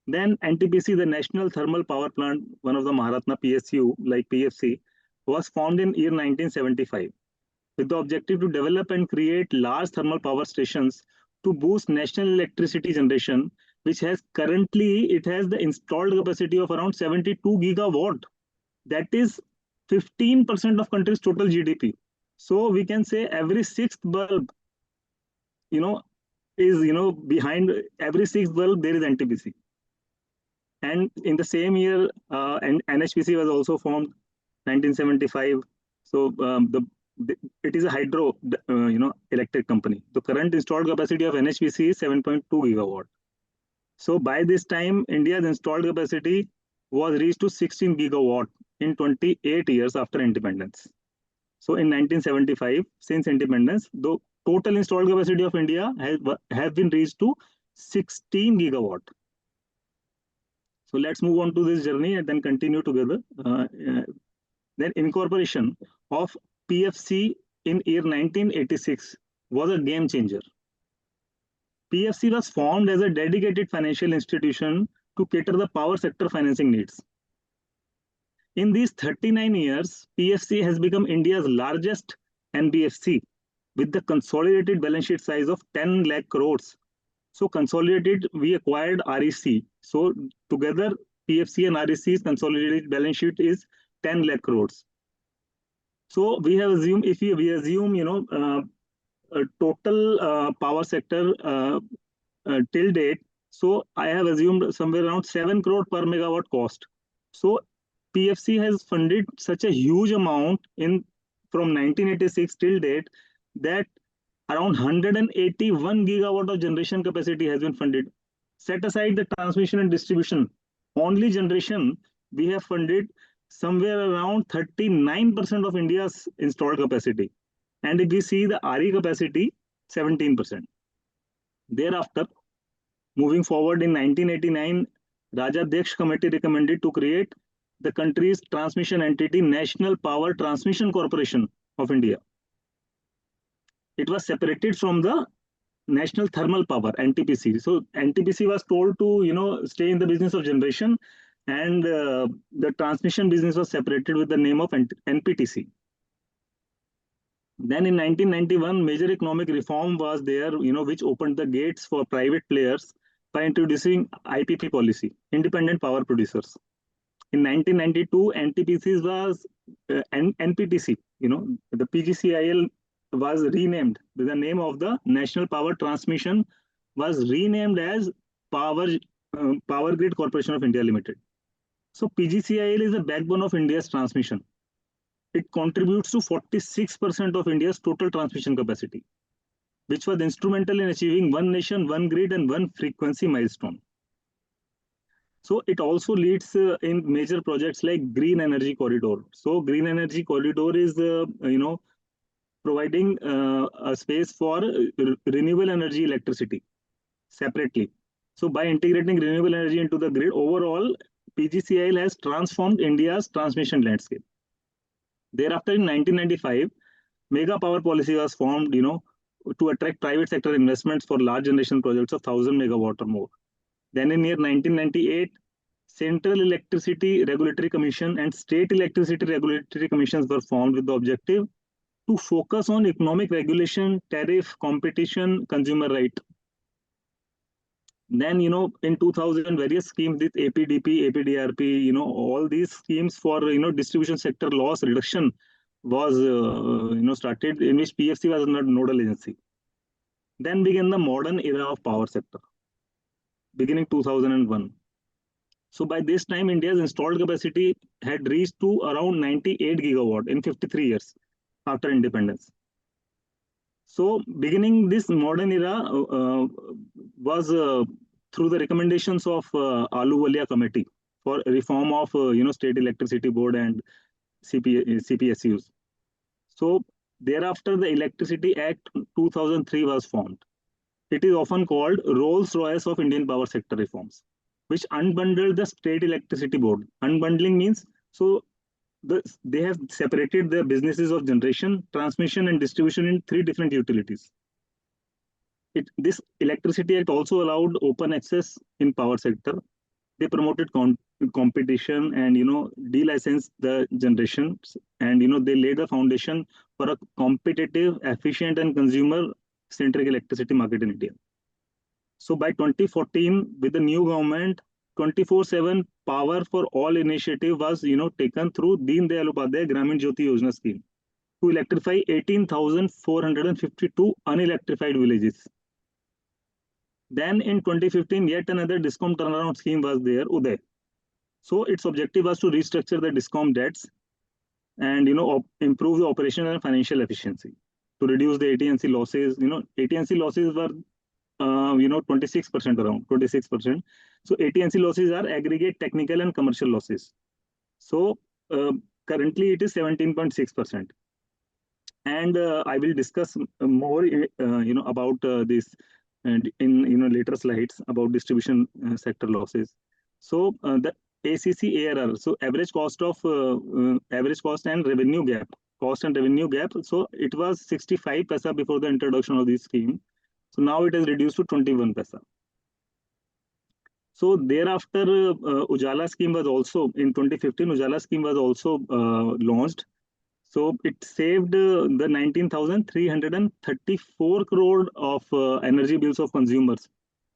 Then NTPC, the National Thermal Power Plant, one of the Maharatna PSU, like PFC, was formed in year 1975 with the objective to develop and create large thermal power stations to boost national electricity generation, which has currently, it has the installed capacity of around 72 gigawatt. That is 15% of country's total GDP. So we can say every sixth bulb, is, behind every sixth bulb, there is NTPC. And in the same year, NHPC was also formed, 1975. So it is a hydro, electric company. The current installed capacity of NHPC is 7.2 gigawatt. So by this time, India's installed capacity was reached to 16 gigawatt in 28 years after independence. So in 1975, since independence, the total installed capacity of India has been reached to 16 gigawatt. So let's move on to this journey and then continue together. Then incorporation of PFC in year 1986 was a game changer. PFC was formed as a dedicated financial institution to cater the power sector financing needs. In these 39 years, PFC has become India's largest NBFC with the consolidated balance sheet size of 10 lakh crores. So consolidated, we acquired REC. So together, PFC and REC's consolidated balance sheet is 10 lakh crores. So we have assumed, if we assume, a total power sector till date, so I have assumed somewhere around 7 crore per megawatt cost. So PFC has funded such a huge amount from 1986 till date that around 181 gigawatt of generation capacity has been funded. Set aside the transmission and distribution, only generation, we have funded somewhere around 39% of India's installed capacity. And if we see the RE capacity, 17%. Thereafter, moving forward in 1989, Rajadhyaksha Committee recommended to create the country's transmission entity, National Power Transmission Corporation of India. It was separated from the National Thermal Power, NTPC. So NTPC was told to, stay in the business of generation, and the transmission business was separated with the name of NPTC. Then in 1991, major economic reform was there, which opened the gates for private players by introducing IPP policy, independent power producers. In 1992, NTPC was NPTC, the PGCIL was renamed with the name of the National Power Transmission, was renamed as Power Grid Corporation of India Limited. So PGCIL is the backbone of India's transmission. It contributes to 46% of India's total transmission capacity, which was instrumental in achieving one nation, one grid, and one frequency milestone. So it also leads in major projects like Green Energy Corridor. So Green Energy Corridor is, providing a space for renewable energy electricity separately. So by integrating renewable energy into the grid, overall, PGCIL has transformed India's transmission landscape. Thereafter, in 1995, Mega Power Policy was formed, to attract private sector investments for large generation projects of 1,000 megawatt or more. Then in year 1998, Central Electricity Regulatory Commission and State Electricity Regulatory Commissions were formed with the objective to focus on economic regulation, tariff, competition, consumer right. Then, in 2000, various schemes with APDP, APDRP, all these schemes for, distribution sector loss reduction was, started, in which PFC was not nodal agency. Then began the modern era of power sector, beginning 2001. So by this time, India's installed capacity had reached to around 98 gigawatt in 53 years after independence. So beginning this modern era was through the recommendations of Ahluwalia Committee for reform of State Electricity Board and CPSUs. So Thereafter, the Electricity Act 2003 was formed. It is often called Rolls-Royce of Indian power sector reforms, which unbundled the state electricity board. Unbundling means they have separated the businesses of generation, transmission, and distribution in 3 different utilities. This Electricity Act also allowed open access in power sector. They promoted competition and delicensed the generations, and they laid the foundation for a competitive, efficient, and consumer-centric electricity market in India. So by 2014, with the new government, 24/7 power for all initiative was taken through Deen Dayal Upadhyay Gramin Jyoti Yojana scheme to electrify 18,452 unelectrified villages. Then in 2015, yet another DISCOM turnaround scheme was there, Uday. So its objective was to restructure the DISCOM debts and improve the operational and financial efficiency to reduce the AT&C losses. AT&C losses were 26%, around 26%. So AT&C losses are aggregate technical and commercial losses. So currently it is 17.6%. And I will discuss more about this and in later slides about distribution sector losses. So the ACC ARR, so average cost and revenue gap, So it was 65 paisa before the introduction of this scheme. So now it has reduced to 21 paisa. So thereafter, Ujala scheme was also in 2015. Ujala scheme was also launched. So it saved the 19,334 crore of energy bills of consumers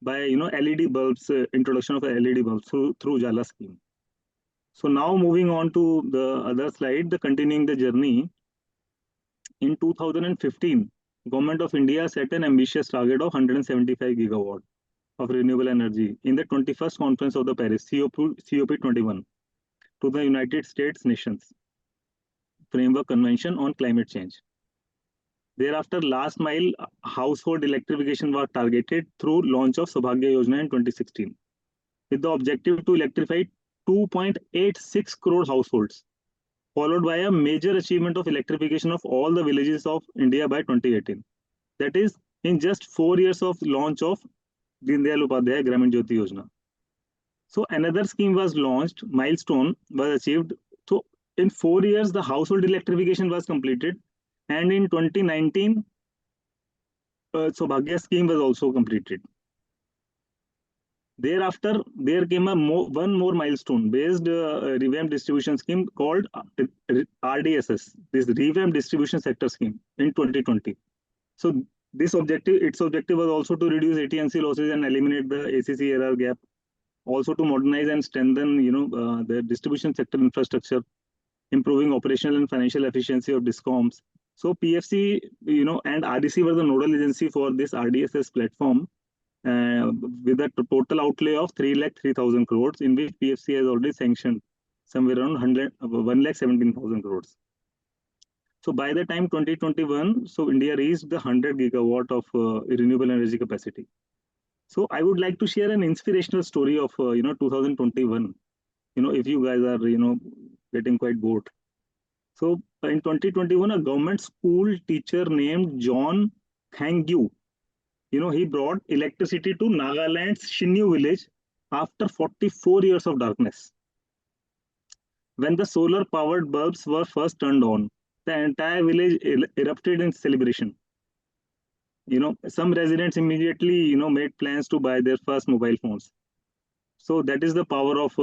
by LED bulbs, introduction of LED bulbs through Ujala scheme. So now moving on to the other slide, continuing the journey. In 2015, Government of India set an ambitious target of 175 gigawatt of renewable energy in the 21st Conference of the Paris, COP21, to the United States Nations Framework Convention on Climate Change. Thereafter, last mile household electrification was targeted through launch of Saubhagya Yojana in 2016, with the objective to electrify 2.86 crore households, followed by a major achievement of electrification of all the villages of India by 2018. That is, in just 4 years of launch of Deen Dayal Upadhyay Gramin Jyoti Yojana. So another scheme was launched, milestone was achieved. So in 4 years, the household electrification was completed. And in 2019, Saubhagya scheme was also completed. Thereafter, there came one more milestone based revamped distribution scheme called RDSS, this revamped distribution sector scheme in 2020. So its objective was also to reduce AT&C losses and eliminate the ACC error gap, also to modernize and strengthen the distribution sector infrastructure, improving operational and financial efficiency of DISCOMs. So PFC and RDC were the nodal agency for this RDSS platform, with a total outlay of 3,03,000 crores, in which PFC has already sanctioned somewhere around 1,17,000 crores. So by the time 2021, so India reached the 100 gigawatt of renewable energy capacity. So I would like to share an inspirational story of 2021. If you guys are getting quite bored. So in 2021, a government school teacher named John Thangyu, he brought electricity to Nagaland's Shinyu village after 44 years of darkness. When the solar powered bulbs were first turned on, the entire village erupted in celebration. Some residents immediately, made plans to buy their first mobile phones. So that is the power of,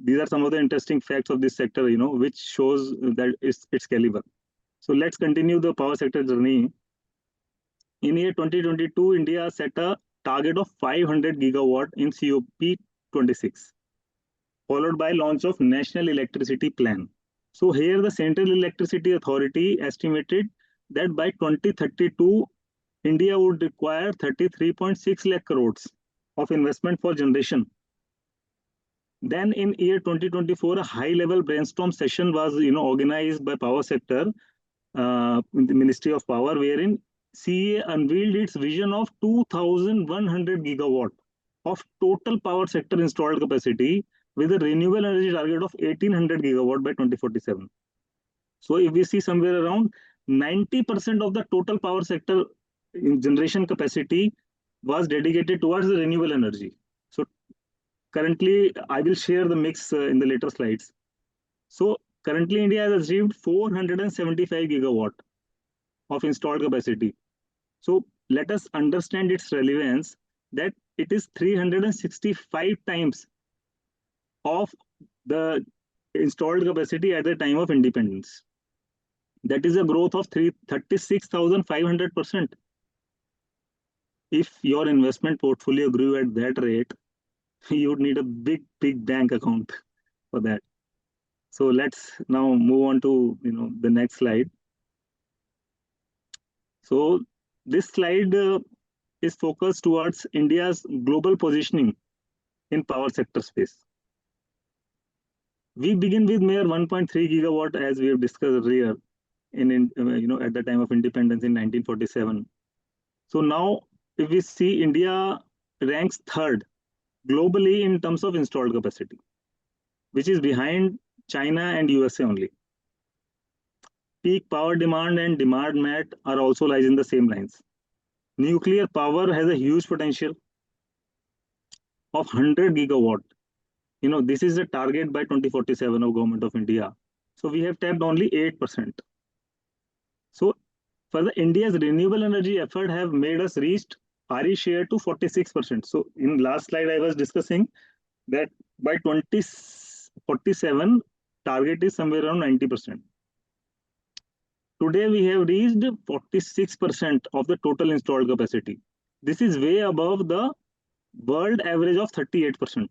these are some of the interesting facts of this sector, which shows that its caliber. So let's continue the power sector journey. In year 2022, India set a target of 500 gigawatt in COP26, followed by launch of National Electricity Plan. So here the Central Electricity Authority estimated that by 2032, India would require 33.6 lakh crores of investment for generation. Then in year 2024, a high-level brainstorm session was organized by power sector, the Ministry of Power, wherein CEA unveiled its vision of 2,100 gigawatt of total power sector installed capacity, with a renewable energy target of 1,800 gigawatt by 2047. So if we see somewhere around 90% of the total power sector in generation capacity was dedicated towards the renewable energy. So currently, I will share the mix in the later slides. So currently, India has achieved 475 gigawatt of installed capacity. So let us understand its relevance, that it is 365 times of the installed capacity at the time of independence. That is a growth of 36,500%. If your investment portfolio grew at that rate, you would need a big bank account for that. So let's now move on to the next slide. So this slide is focused towards India's global positioning in power sector space. We begin with mere 1.3 gigawatt, as we have discussed earlier, at the time of independence in 1947. So now, if we see, India ranks third globally in terms of installed capacity, which is behind China and USA only. Peak power demand and demand mat are also lies in the same lines. Nuclear power has a huge potential of 100 gigawatt. This is the target by 2047 of Government of India. So we have tapped only 8%. So further, India's renewable energy effort have made us reach RE share to 46%. So in last slide, I was discussing that by 2047, target is somewhere around 90%. Today, we have reached 46% of the total installed capacity. This is way above the world average of 38%.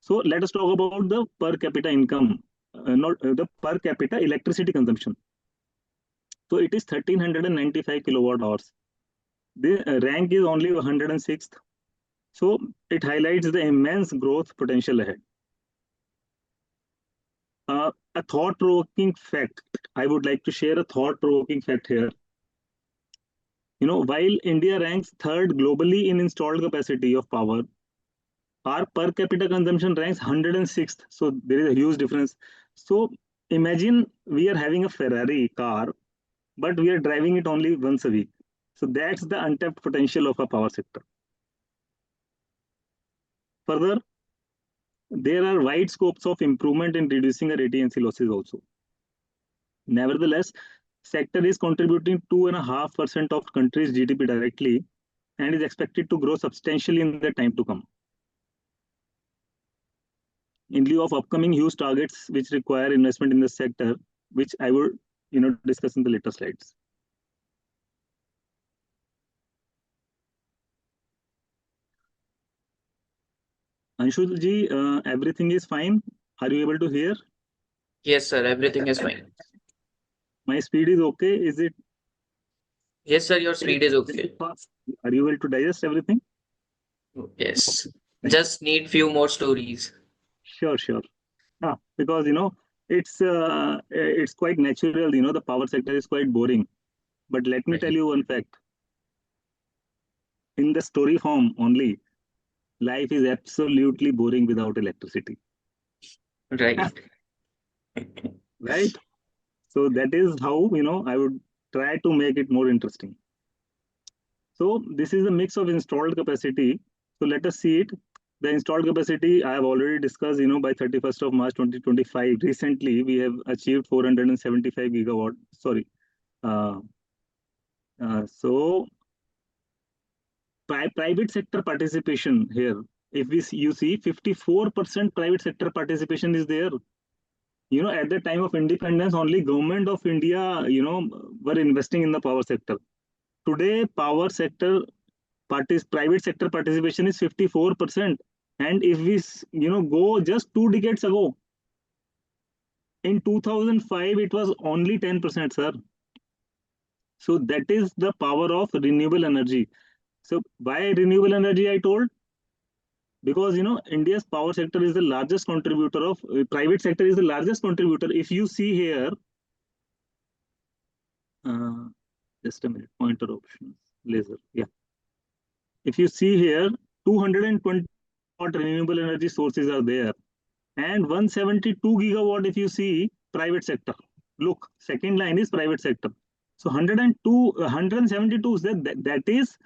So let us talk about the per capita income, not the per capita electricity consumption. So it is 1395 kilowatt hours. The rank is only 106th. So it highlights the immense growth potential ahead. A thought-provoking fact. I would like to share a thought-provoking fact here. While India ranks third globally in installed capacity of power, our per capita consumption ranks 106th. So there is a huge difference. So imagine we are having a Ferrari car, but we are driving it only once a week. So that's the untapped potential of a power sector. Further, there are wide scopes of improvement in reducing RT&C losses also. Nevertheless, sector is contributing 2.5% of country's GDP directly and is expected to grow substantially in the time to come. In lieu of upcoming huge targets which require investment in the sector, which I will discuss in the later slides. Anshul ji, everything is fine. Are you able to hear? Yes, sir. Everything is fine. My speed is okay. Is it? Yes, sir. Your speed is okay. Fast? Are you able to digest everything? Yes. Thank Just need few more stories. Sure. Because it's quite natural. The power sector is quite boring. But let me tell you one fact. In the story form only, life is absolutely boring without electricity. Right. Right? So that is how I would try to make it more interesting. So this is a mix of installed capacity. So let us see it. The installed capacity I have already discussed, by 31st of March 2025. Recently, we have achieved 475 gigawatt. Sorry. So private sector participation here. If you see 54% private sector participation is there. At the time of independence, only Government of India, were investing in the power sector. Today, power sector private sector participation is 54%. And if we, go just 2 decades ago, in 2005, it was only 10%, sir. So that is the power of renewable energy. So why renewable energy, I told? Because, India's power sector is the largest contributor of, private sector is the largest contributor. If you see here, just a minute, pointer options, laser, yeah. If you see here, 220 renewable energy sources are there, and 172 gigawatt if you see private sector, Look, second line is private sector. So 172, that is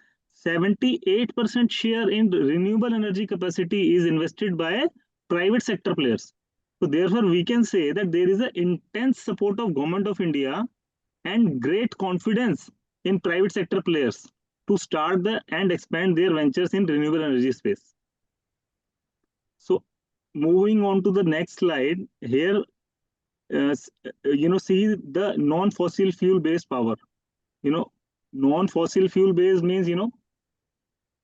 78% share in renewable energy capacity is invested by private sector players. So therefore, we can say that there is an intense support of Government of India and great confidence in private sector players to start and expand their ventures in renewable energy space. So moving on to the next slide here, see the non-fossil fuel based power. Non-fossil fuel based means,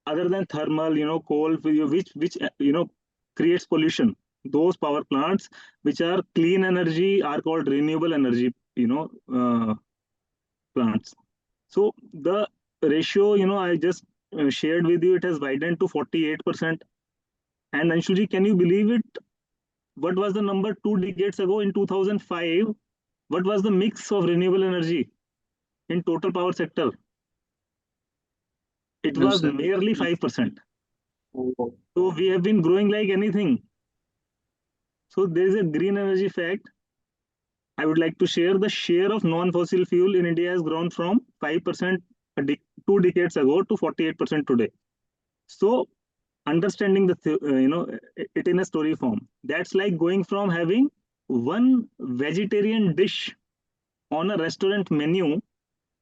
other than thermal, coal, which creates pollution. Those power plants which are clean energy are called renewable energy, plants. So the ratio, I just shared with you, it has widened to 48%. And Anshuji, can you believe it? What was the number 2 decades ago in 2005? What was the mix of renewable energy in total power sector? It No, was sir. merely 5%. Oh, So we have been growing like anything. So there is a green energy fact. I would like to share the share of non-fossil fuel in India has grown from 5% 2 decades ago to 48% today. So understanding it in a story form, that's like going from having one vegetarian dish on a restaurant menu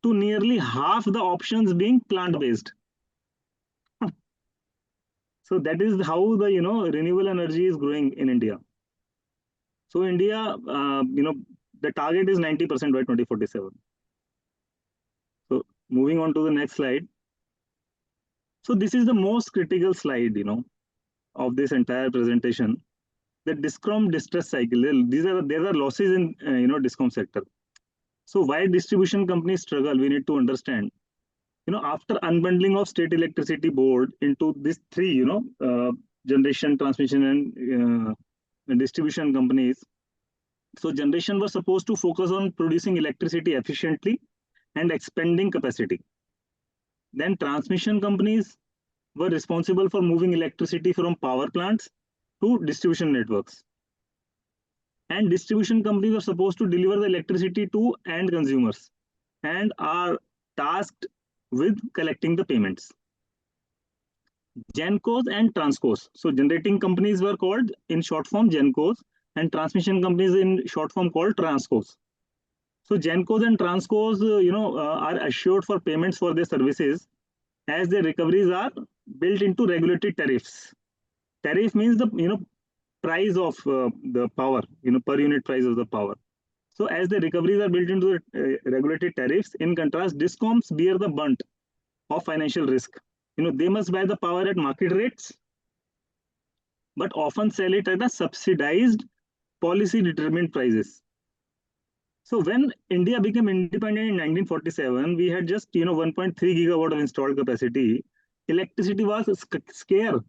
to nearly half the options being plant-based. So that is how the renewable energy is growing in India. So India, the target is 90% by 2047. So moving on to the next slide. So this is the most critical slide, of this entire presentation. The DISCOM distress cycle. There are losses in DISCOM sector. So why distribution companies struggle, we need to understand. After unbundling of state electricity board into these three, generation, transmission, and distribution companies. So generation was supposed to focus on producing electricity efficiently and expanding capacity. Then transmission companies were responsible for moving electricity from power plants to distribution networks. And distribution companies are supposed to deliver the electricity to end consumers and are tasked with collecting the payments. Gencos and Transcos. So generating companies were called in short form Gencos and transmission companies in short form called Transcos. So Gencos and Transcos, are assured for payments for their services as their recoveries are built into regulated tariffs. Tariff means the price of the power, per unit price of the power. So as the recoveries are built into the regulated tariffs, in contrast, DISCOMs bear the brunt of financial risk. They must buy the power at market rates, but often sell it at a subsidized policy determined prices. So when India became independent in 1947, we had just 1.3 gigawatt of installed capacity. Electricity was scarce,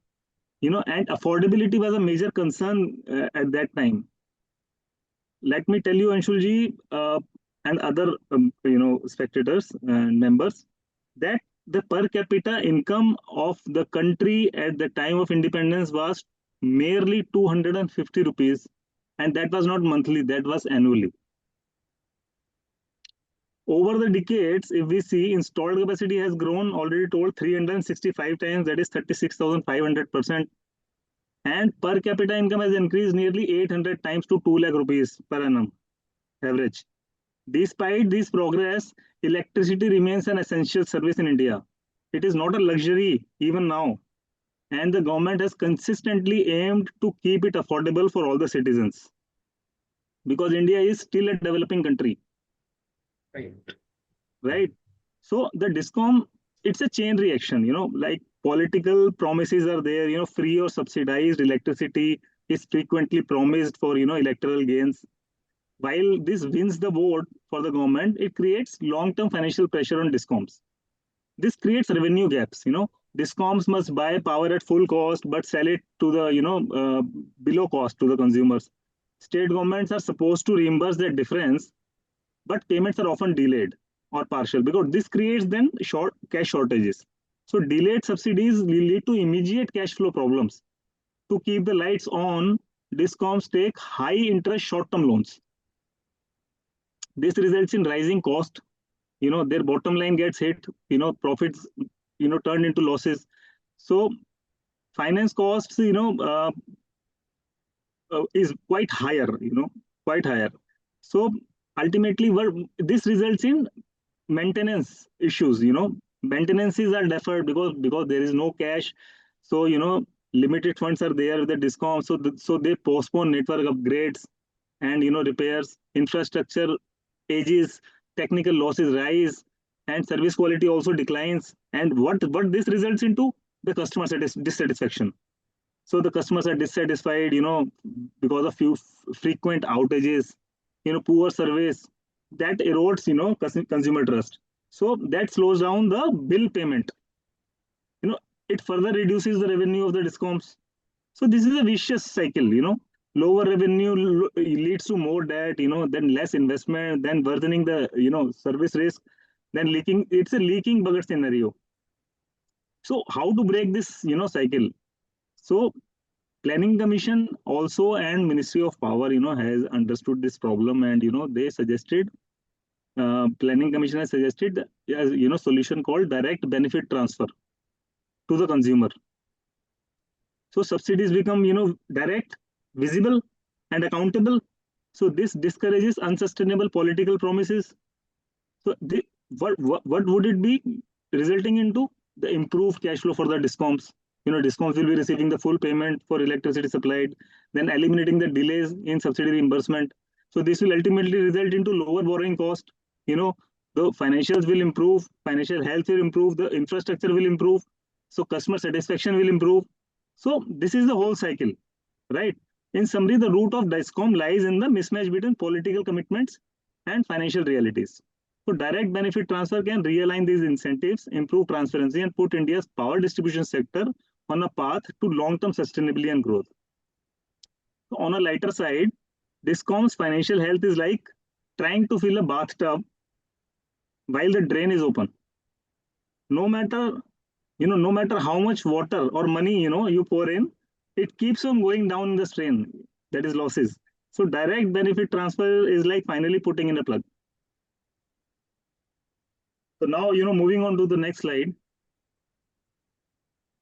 and affordability was a major concern at that time. Let me tell you, Anshulji, and other spectators and members, that the per capita income of the country at the time of independence was merely 250 rupees, and that was not monthly, that was annually. Over the decades, if we see, installed capacity has grown, already told, 365 times, that is 36,500%. And per capita income has increased nearly 800 times to 2 lakh rupees per annum average. Despite this progress, electricity remains an essential service in India. It is not a luxury even now. And the government has consistently aimed to keep it affordable for all the citizens. Because India is still a developing country. right. Right? So the DISCOM, it's a chain reaction, like political promises are there, free or subsidized electricity is frequently promised for, electoral gains. While this wins the vote for the government, it creates long-term financial pressure on DISCOMs. This creates revenue gaps, DISCOMs must buy power at full cost, but sell it to the, below cost to the consumers. State governments are supposed to reimburse that difference, but payments are often delayed or partial because this creates then cash shortages. So delayed subsidies lead to immediate cash flow problems. To keep the lights on, DISCOMs take high interest short-term loans. This results in rising cost. Their bottom line gets hit. Profits, turned into losses. So finance costs, is quite higher. Quite higher. So ultimately, this results in maintenance issues. Maintenances are deferred because there is no cash. So limited funds are there with the discount. So they postpone network upgrades and repairs. Infrastructure ages, technical losses rise, and service quality also declines. And what this results into? The customer dissatisfaction. So the customers are dissatisfied, because of few frequent outages, poor service. That erodes, consumer trust. So that slows down the bill payment. It further reduces the revenue of the discoms. So this is a vicious cycle. Lower revenue leads to more debt. Then less investment, then worsening the service risk, then leaking. It's a leaking bucket scenario. So how to break this cycle? So Planning Commission also and Ministry of Power has understood this problem, and they suggested Planning Commission has suggested solution called direct benefit transfer to the consumer. So subsidies become direct, visible, and accountable. So this discourages unsustainable political promises. So what would it be resulting into? The improved cash flow for the discoms. Discoms will be receiving the full payment for electricity supplied, then eliminating the delays in subsidy reimbursement. So this will ultimately result into lower borrowing cost. The financials will improve, financial health will improve, the infrastructure will improve, so customer satisfaction will improve. So this is the whole cycle, right? In summary, the root of DISCOM lies in the mismatch between political commitments and financial realities. So direct benefit transfer can realign these incentives, improve transparency, and put India's power distribution sector on a path to long-term sustainability and growth. So on a lighter side, DISCOM's financial health is like trying to fill a bathtub while the drain is open. No matter how much water or money you pour in, it keeps on going down in the strain. That is losses. So direct benefit transfer is like finally putting in a plug. So now moving on to the next slide.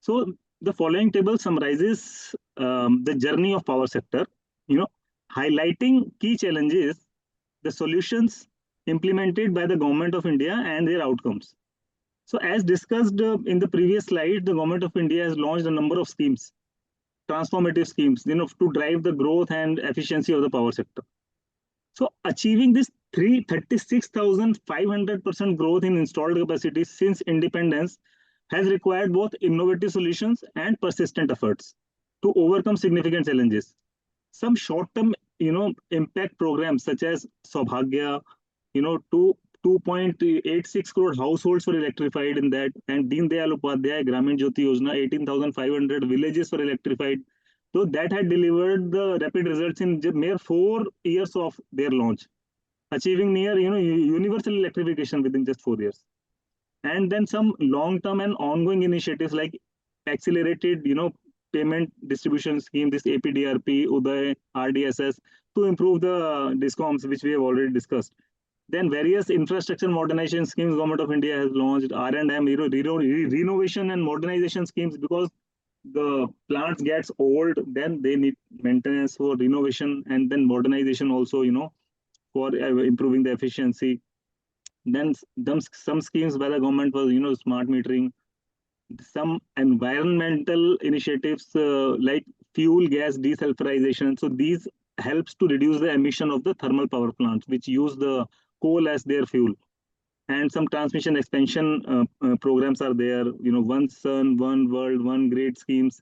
So the following table summarizes the journey of power sector, highlighting key challenges, the solutions implemented by the government of India and their outcomes. So as discussed in the previous slide, the government of India has launched a number of schemes, transformative schemes, to drive the growth and efficiency of the power sector. So achieving this 36,500% growth in installed capacity since independence has required both innovative solutions and persistent efforts to overcome significant challenges. Some short-term, impact programs such as Saubhagya, 2.86 crore households were electrified in that, and Deen Dayal Upadhyay Gramin Jyoti Yojana, 18,500 villages were electrified. So that had delivered the rapid results in mere 4 years of their launch, achieving near universal electrification within just 4 years. And then some long-term and ongoing initiatives like accelerated payment distribution scheme, this APDRP, Uday, RDSS, to improve the discoms, which we have already discussed. Then various infrastructure modernization schemes government of India has launched, R&M, renovation and modernization schemes, because the plants gets old, then they need maintenance for renovation, and then modernization also, for improving the efficiency. Then some schemes by the government was, smart metering, some environmental initiatives like fuel gas desulfurization. So these helps to reduce the emission of the thermal power plants, which use the coal as their fuel. And some transmission expansion programs are there, One Sun, One World, One Grid schemes.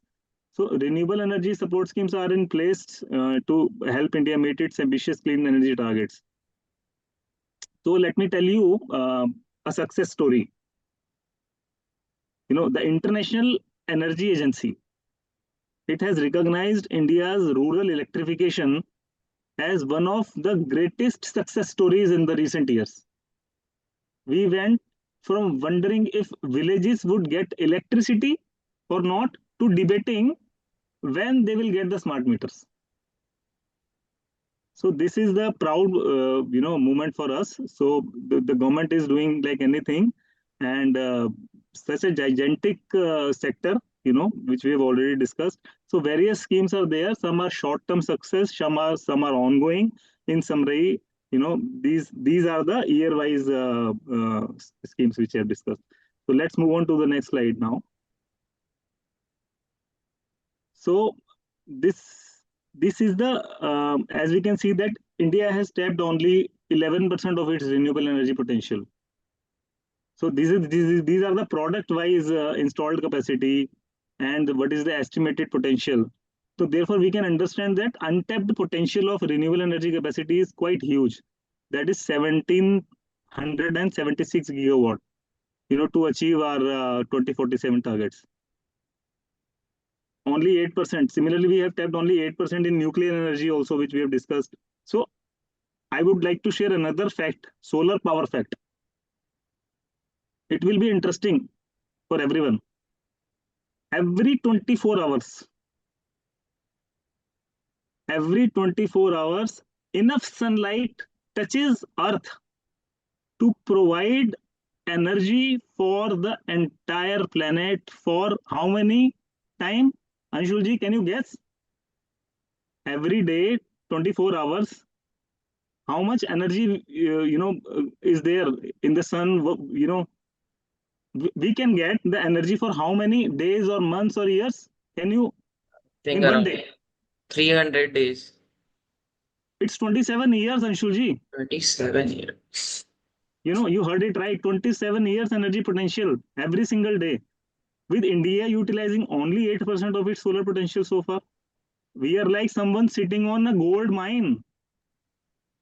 So renewable energy support schemes are in place to help India meet its ambitious clean energy targets. So let me tell you a success story. The International Energy Agency, it has recognized India's rural electrification as one of the greatest success stories in the recent years. We went from wondering if villages would get electricity or not to debating when they will get the smart meters. So this is the proud, moment for us. So the government is doing like anything, and such a gigantic sector, which we have already discussed. So various schemes are there. Some are short-term success, some are ongoing. In summary, these are the year-wise schemes which I have discussed. So let's move on to the next slide now. So this is the as we can see that India has tapped only 11% of its renewable energy potential. So these are the product wise installed capacity and what is the estimated potential. So therefore we can understand that untapped potential of renewable energy capacity is quite huge. That is 1776 gigawatt, to achieve our 2047 targets. Only 8%. Similarly, we have tapped only 8% in nuclear energy also, which we have discussed. So I would like to share another fact, solar power fact. It will be interesting for everyone. Every 24 hours, enough sunlight touches Earth to provide energy for the entire planet for how many time? Anshulji, can you guess? Every day, 24 hours, how much energy is there in the sun? We can get the energy for how many days or months or years? Can you Think in one around day? 300 days. It's 27 years, Anshulji. 27 years. You heard it right. 27 years energy potential every single day. With India utilizing only 8% of its solar potential so far, we are like someone sitting on a gold mine,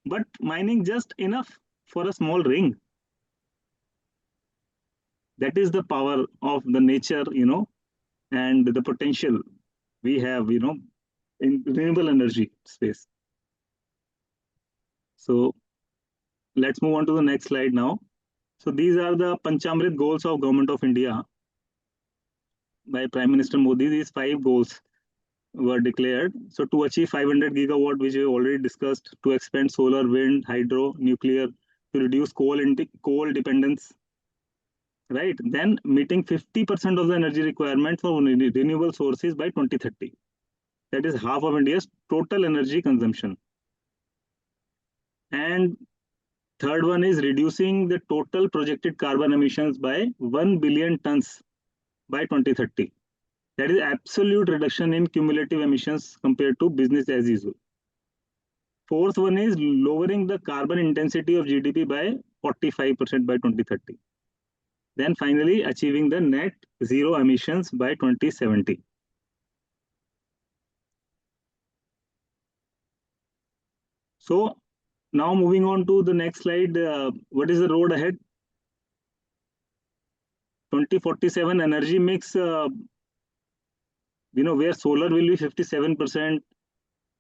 but mining just enough for a small ring. That is the power of the nature, and the potential we have, in renewable energy space. So let's move on to the next slide now. So these are the Panchamrit goals of Government of India by Prime Minister Modi. These 5 goals were declared. So to achieve 500 gigawatt, which we already discussed, to expand solar, wind, hydro, nuclear, to reduce coal dependence, right? Then meeting 50% of the energy requirement for renewable sources by 2030. That is half of India's total energy consumption. And third one is reducing the total projected carbon emissions by 1 billion tons by 2030. That is absolute reduction in cumulative emissions compared to business as usual. Fourth one is lowering the carbon intensity of GDP by 45% by 2030. Then finally achieving the net zero emissions by 2070. So now moving on to the next slide, what is the road ahead? 2047 energy mix, where solar will be 57%,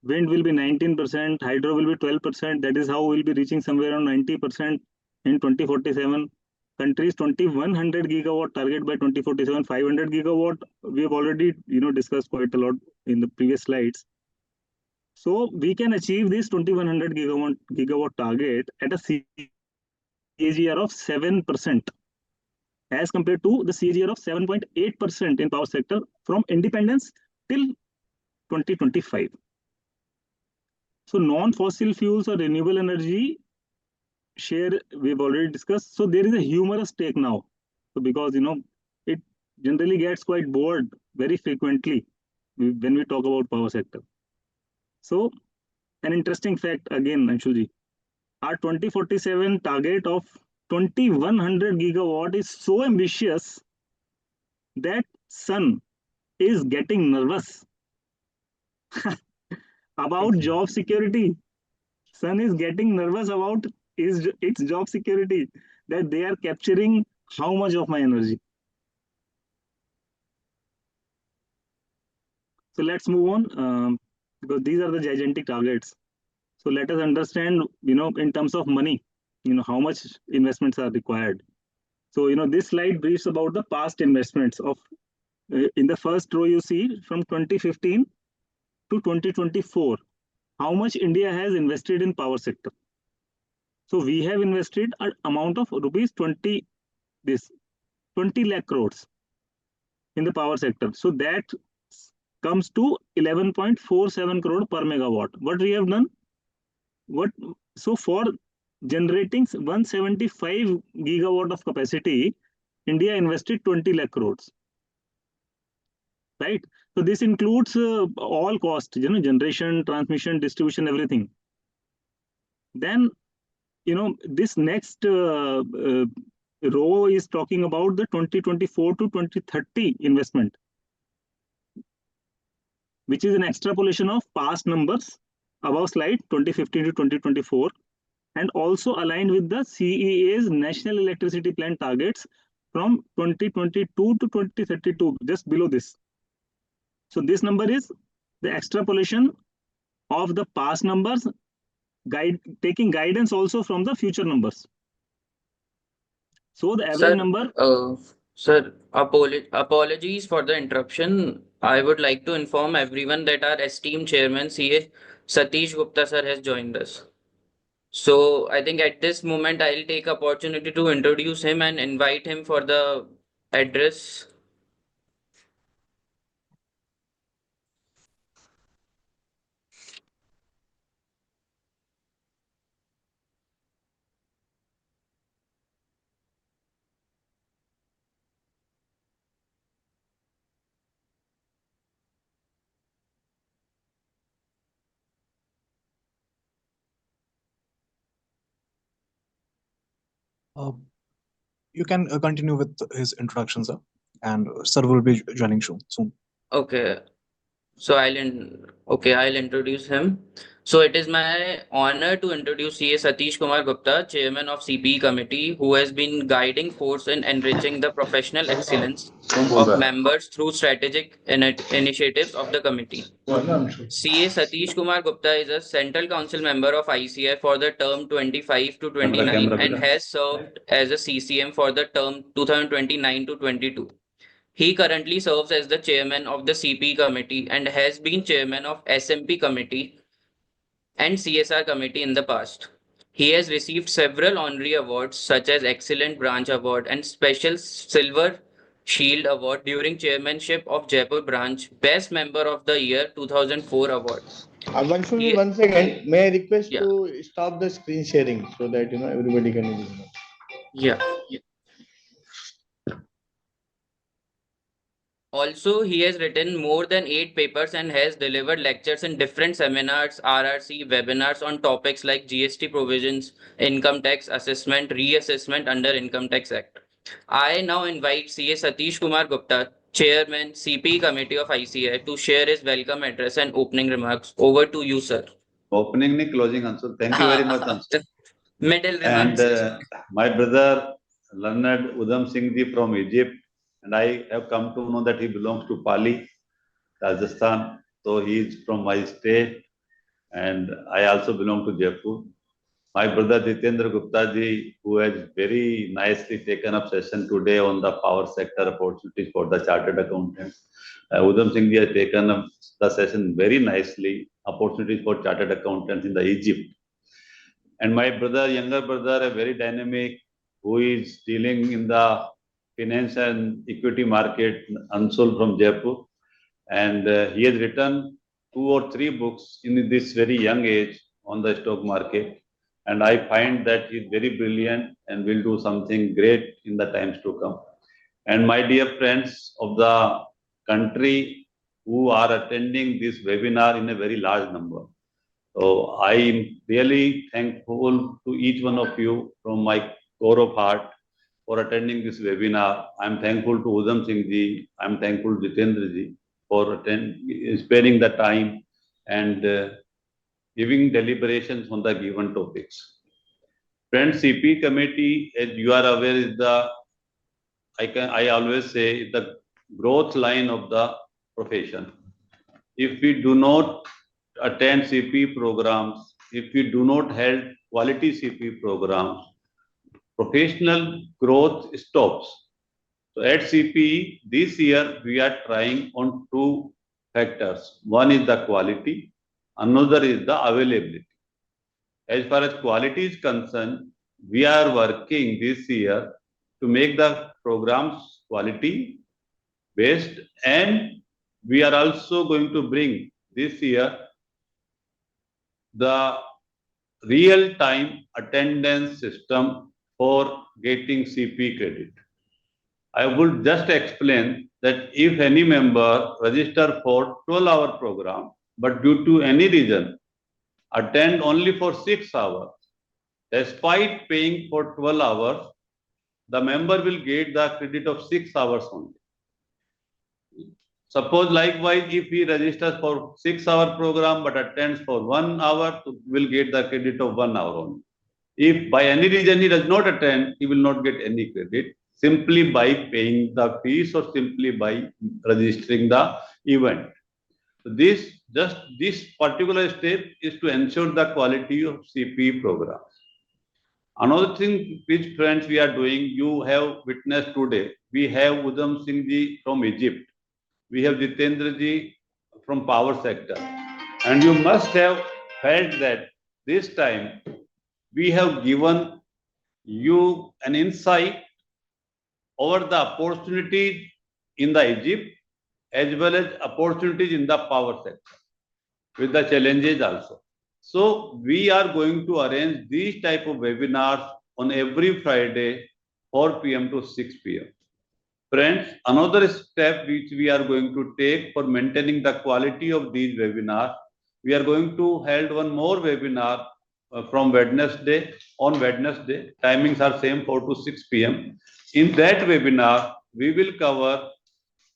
wind will be 19%, hydro will be 12%. That is how we'll be reaching somewhere around 90% in 2047. Country's 2100 gigawatt target by 2047, 500 gigawatt. We have already, discussed quite a lot in the previous slides. So we can achieve this 2100 gigawatt target at a CAGR of 7%, as compared to the CAGR of 7.8% in power sector from independence till 2025. So non-fossil fuels or renewable energy share we've already discussed. So there is a humorous take now. So because it generally gets quite bored very frequently when we talk about power sector. So an interesting fact again, Anshulji, our 2047 target of 2100 gigawatt is so ambitious that sun is getting nervous about job security. Sun is getting nervous about its job security, that they are capturing how much of my energy. So let's move on, because these are the gigantic targets. So let us understand, in terms of money, how much investments are required. So, this slide briefs about the past investments of, in the first row, you see from 2015 to 2024, how much India has invested in power sector. So we have invested an amount of rupees 20 lakh crores in the power sector. So that comes to 11.47 crore per megawatt. What we have done? What so for generating 175 gigawatt of capacity, India invested 20 lakh crores. Right. So this includes all cost, generation, transmission, distribution, everything. Then, this next row is talking about the 2024 to 2030 investment, which is an extrapolation of past numbers above slide 2015 to 2024, and also aligned with the CEA's National Electricity Plan targets from 2022 to 2032, just below this. So this number is the extrapolation of the past numbers, taking guidance also from the future numbers. So the average Sir, number. sir, apologies for the interruption. I would like to inform everyone that our esteemed chairman, CA Satish Gupta sir, has joined us. So I think at this moment I'll take opportunity to introduce him and invite him for the address. Uh, you can continue with his introduction, sir, and sir will be joining soon. Okay. So I'll introduce him. So it is my honor to introduce CA Satish Kumar Gupta, Chairman of CPE Committee, who has been guiding force in enriching the professional excellence of members through strategic initiatives of the committee. CA Satish Kumar Gupta is a Central Council member of ICI for the term 25 to 29 and has served as a CCM for the term 2029 to 22. He currently serves as the chairman of the CP committee and has been chairman of SMP committee and CSR committee in the past. He has received several honorary awards such as Excellent Branch Award and Special Silver Shield Award during chairmanship of Jaipur branch, Best Member of the Year 2004 award. Vanshuli, one second. May I request Yeah. to stop the screen sharing so that everybody can use it. Yeah. Also, he has written more than 8 papers and has delivered lectures in different seminars, RRC, webinars on topics like GST provisions, income tax assessment, reassessment under Income Tax Act. I now invite CA Satish Kumar Gupta, Chairman, CP Committee of ICI, to share his welcome address and opening remarks. Over to you, sir. Opening ni closing answer. Thank you very much, answer. Middle And remarks. my brother, learned Udham Singh ji from Egypt, and I have come to know that he belongs to Pali, Rajasthan. So he is from my state, and I also belong to Jaipur. My brother Jitendra Gupta ji, who has very nicely taken up session today on the power sector opportunities for the chartered accountants. Udham Singh ji has taken up the session very nicely, opportunities for chartered accountants in the Egypt. And my brother, younger brother, a very dynamic, who is dealing in the finance and equity market, Ansul from Jaipur. And he has written 2 or 3 books in this very young age on the stock market. And I find that he's very brilliant and will do something great in the times to come. And my dear friends of the country who are attending this webinar in a very large number. So I am really thankful to each one of you from my core of heart for attending this webinar. I'm thankful to Udham Singh ji. I'm thankful to Jitendra ji for sparing the time and giving deliberations on the given topics. Friends, CP committee, as you are aware, is I always say the growth line of the profession. If we do not attend CP programs, if we do not hold quality CP programs, professional growth stops. So at CP, this year we are trying on 2 factors. One is the quality Another is the availability. As far as quality is concerned, we are working this year to make the programs quality based, and we are also going to bring this year the real time attendance system for getting CP credit. I would just explain that if any member register for 12-hour program, but due to any reason attend only for 6 hours, despite paying for 12 hours, the member will get the credit of 6 hours only. Suppose likewise, if he registers for 6-hour program but attends for 1 hour, will get the credit of 1 hour only. If by any reason he does not attend, he will not get any credit simply by paying the fees or simply by registering the event. This particular step is to ensure the quality of CP programs. Another thing which friends we are doing, you have witnessed today, we have Udham Singh ji from Egypt. We have Jitendra ji from power sector. And you must have felt that this time we have given you an insight over the opportunities in the Egypt as well as opportunities in the power sector with the challenges also. So we are going to arrange these type of webinars on every Friday 4 p.m. to 6 p.m. Friends, another step which we are going to take for maintaining the quality of these webinars, we are going to hold one more webinar from Wednesday. On Wednesday, timings are same 4 to 6 p.m. In that webinar, we will cover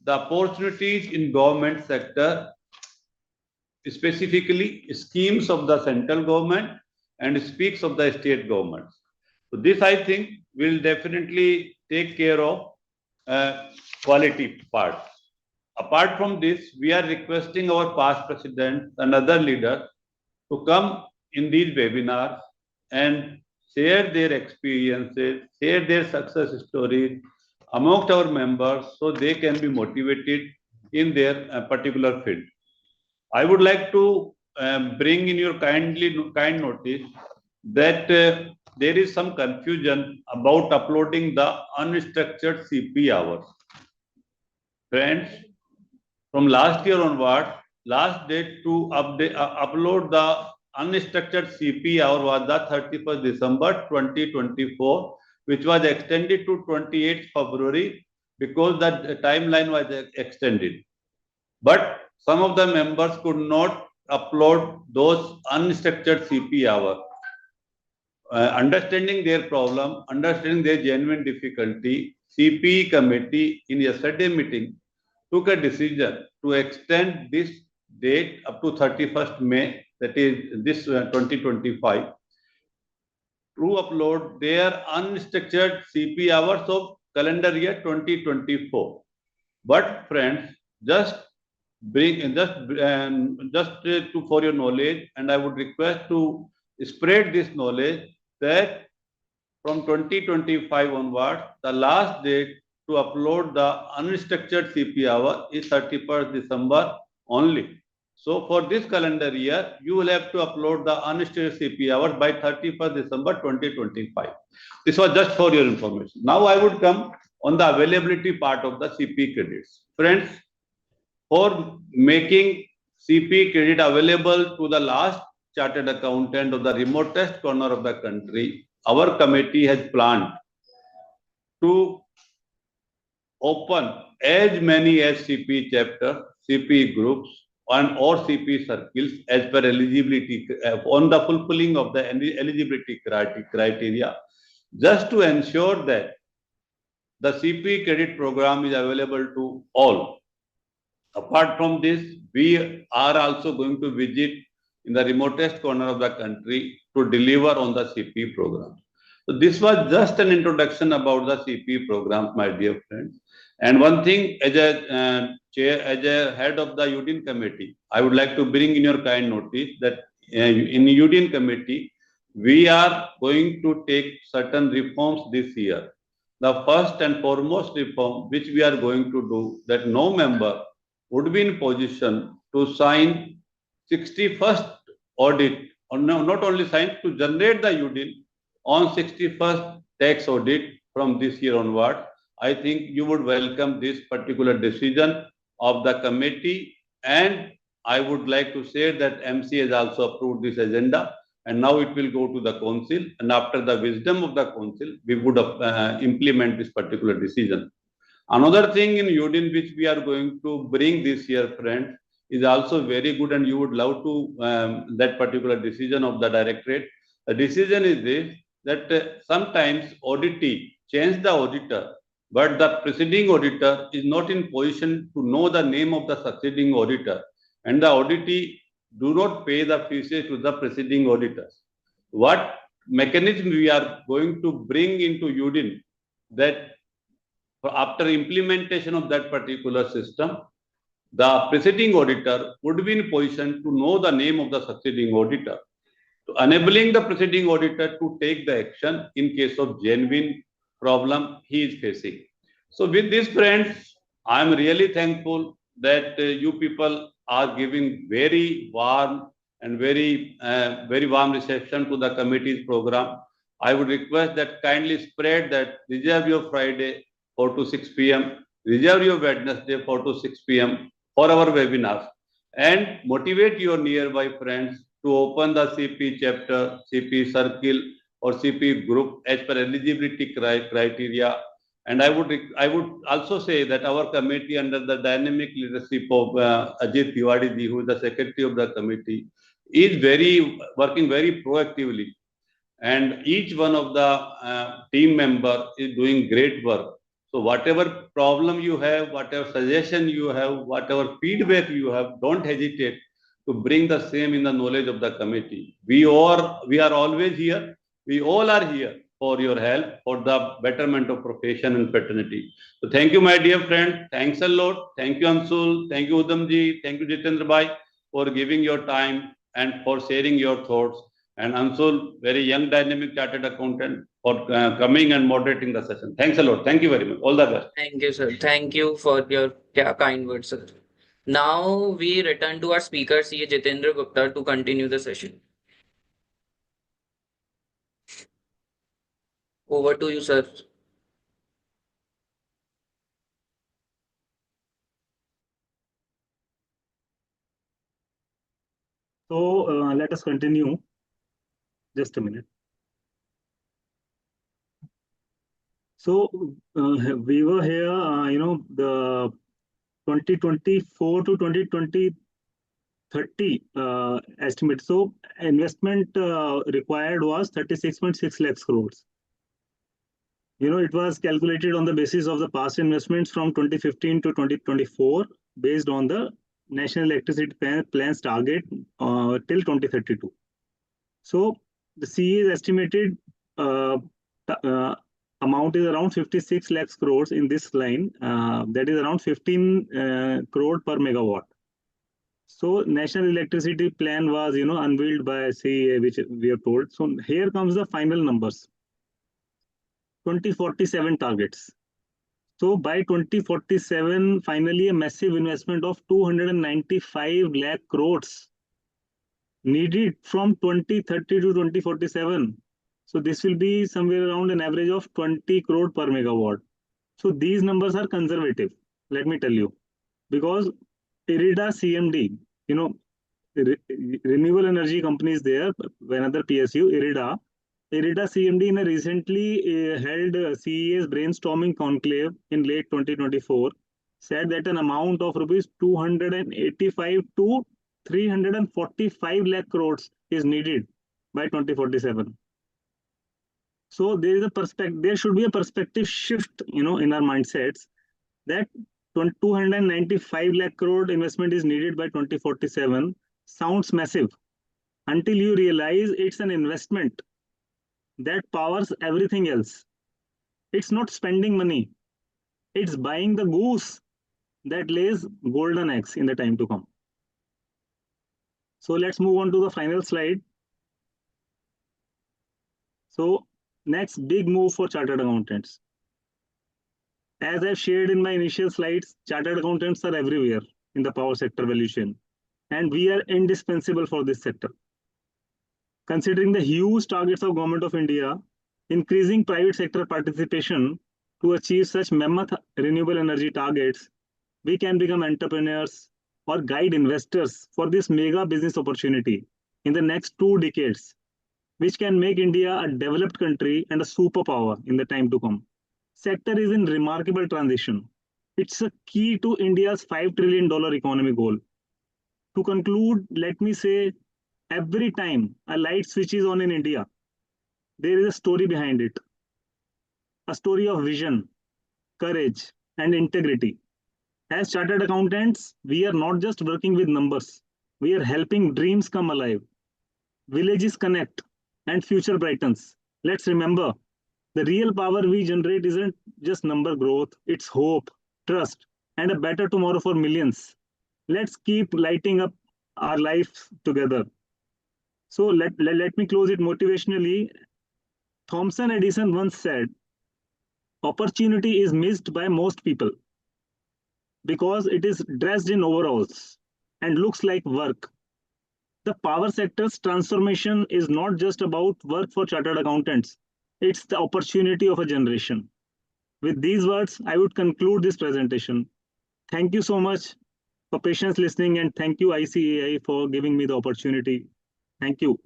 the opportunities in government sector, specifically schemes of the central government and speaks of the state governments. So this, I think, will definitely take care of quality part. Apart from this, we are requesting our past presidents and other leaders to come in these webinars and share their experiences, share their success stories amongst our members so they can be motivated in their particular field. I would like to bring in your kind notice that there is some confusion about uploading the unstructured CP hours. Friends, from last year onward, last date to upload the unstructured CP hour was the 31st December 2024, which was extended to 28th February because the timeline was extended. But some of the members could not upload those unstructured CP hours. Understanding their problem, understanding their genuine difficulty, CP committee in yesterday's meeting took a decision to extend this date up to 31st May, that is this 2025, to upload their unstructured CP hours of calendar year 2024. But friends, just for your knowledge, and I would request to spread this knowledge that from 2025 onwards, the last date to upload the unstructured CP hour is 31st December only. So for this calendar year, you will have to upload the unstructured CP hours by 31st December 2025. This was just for your information. Now I would come on the availability part of the CP credits. Friends, for making CP credit available to the last chartered accountant of the remotest corner of the country, our committee has planned to open as many as CP chapters, CP groups, and or CP circles as per eligibility on the fulfilling of the eligibility criteria, just to ensure that the CP credit program is available to all. Apart from this, we are also going to visit in the remotest corner of the country to deliver on the CP program. So this was just an introduction about the CP program, my dear friends. And one thing, as a head of the Union Committee, I would like to bring in your kind notice that in the Union Committee, we are going to take certain reforms this year. The first and foremost reform which we are going to do, that no member would be in position to sign 61st audit, or no, not only signed, to generate the UDIN on 61st tax audit from this year onward. I think you would welcome this particular decision of the committee, and I would like to say that MC has also approved this agenda, and now it will go to the council, and after the wisdom of the council, we would implement this particular decision. Another thing in UDIN which we are going to bring this year, friends, is also very good, and you would love to that particular decision of the directorate. The decision is this, that sometimes auditee change the auditor, but the preceding auditor is not in position to know the name of the succeeding auditor, and the auditee do not pay the fees to the preceding auditors. What mechanism we are going to bring into UDIN, that after implementation of that particular system, the preceding auditor would be in position to know the name of the succeeding auditor, enabling the preceding auditor to take the action in case of genuine problem he is facing. So with this, friends, I am really thankful that you people are giving very warm and very warm reception to the committee's program. I would request that kindly spread that, reserve your Friday 4 to 6 p.m., reserve your Wednesday 4 to 6 p.m. for our webinars, and motivate your nearby friends to open the CP chapter, CP circle, or CP group as per eligibility criteria. And I would also say that our committee, under the dynamic leadership of Ajit Tiwari ji, who is the secretary of the committee, is working very proactively, and each one of the team member is doing great work. So whatever problem you have, whatever suggestion you have, whatever feedback you have, don't hesitate to bring the same in the knowledge of the committee. We are always here. We all are here for your help, for the betterment of profession and fraternity. So thank you, my dear friend. Thanks a lot. Thank you, Anshul. Thank you, Udamji. Thank you, Jitendra Bhai, for giving your time and for sharing your thoughts. And Anshul, very young dynamic chartered accountant, for coming and moderating the session. Thanks a lot. Thank you very much. All the best. Thank you, sir. Thank you for your kind words, sir. Now we return to our speaker, CA Jitendra Gupta, to continue the session. Over to you, sir. So let us continue. Just a minute. So we were here, the 2024 to 2030 estimate. So investment required was 36.6 lakhs crores. It was calculated on the basis of the past investments from 2015 to 2024, based on the National Electricity Plan's target till 2032. So the CE is estimated amount is around 56 lakhs crores in this line. That is around 15 crore per megawatt. So National Electricity Plan was, unveiled by CEA, which we are told. So here comes the final numbers. 2047 targets. So by 2047, finally, a massive investment of 295 lakh crores needed from 2030 to 2047. So this will be somewhere around an average of 20 crore per megawatt. So these numbers are conservative, let me tell you, because IREDA CMD, renewable energy companies there, another PSU, IREDA CMD in a recently held CEA's brainstorming conclave in late 2024 said that an amount of rupees 285 to 345 lakh crores is needed by 2047. So there should be a perspective shift, in our mindsets, that 295 lakh crore investment is needed by 2047 sounds massive until you realize it's an investment that powers everything else. It's not spending money. It's buying the goose that lays golden eggs in the time to come. So let's move on to the final slide. So next big move for chartered accountants. As I've shared in my initial slides, chartered accountants are everywhere in the power sector value chain. and we are indispensable for this sector. Considering the huge targets of Government of India, increasing private sector participation to achieve such mammoth renewable energy targets, we can become entrepreneurs or guide investors for this mega business opportunity in the next 2 decades, which can make India a developed country and a superpower in the time to come. Sector is in remarkable transition. It's a key to India's $5 trillion economy goal. To conclude, let me say every time a light switches on in India, there is a story behind it, a story of vision, courage, and integrity. As chartered accountants, we are not just working with numbers, we are helping dreams come alive, villages connect, and future brightens. Let's remember the real power we generate isn't just number growth, it's hope, trust, and a better tomorrow for millions. Let's keep lighting up our life together. So let me close it motivationally. Thomson Edison once said, opportunity is missed by most people because it is dressed in overalls and looks like work. The power sector's transformation is not just about work for chartered accountants, it's the opportunity of a generation. With these words, I would conclude this presentation. Thank you so much for patience listening, and thank you ICAI for giving me the opportunity. Thank you.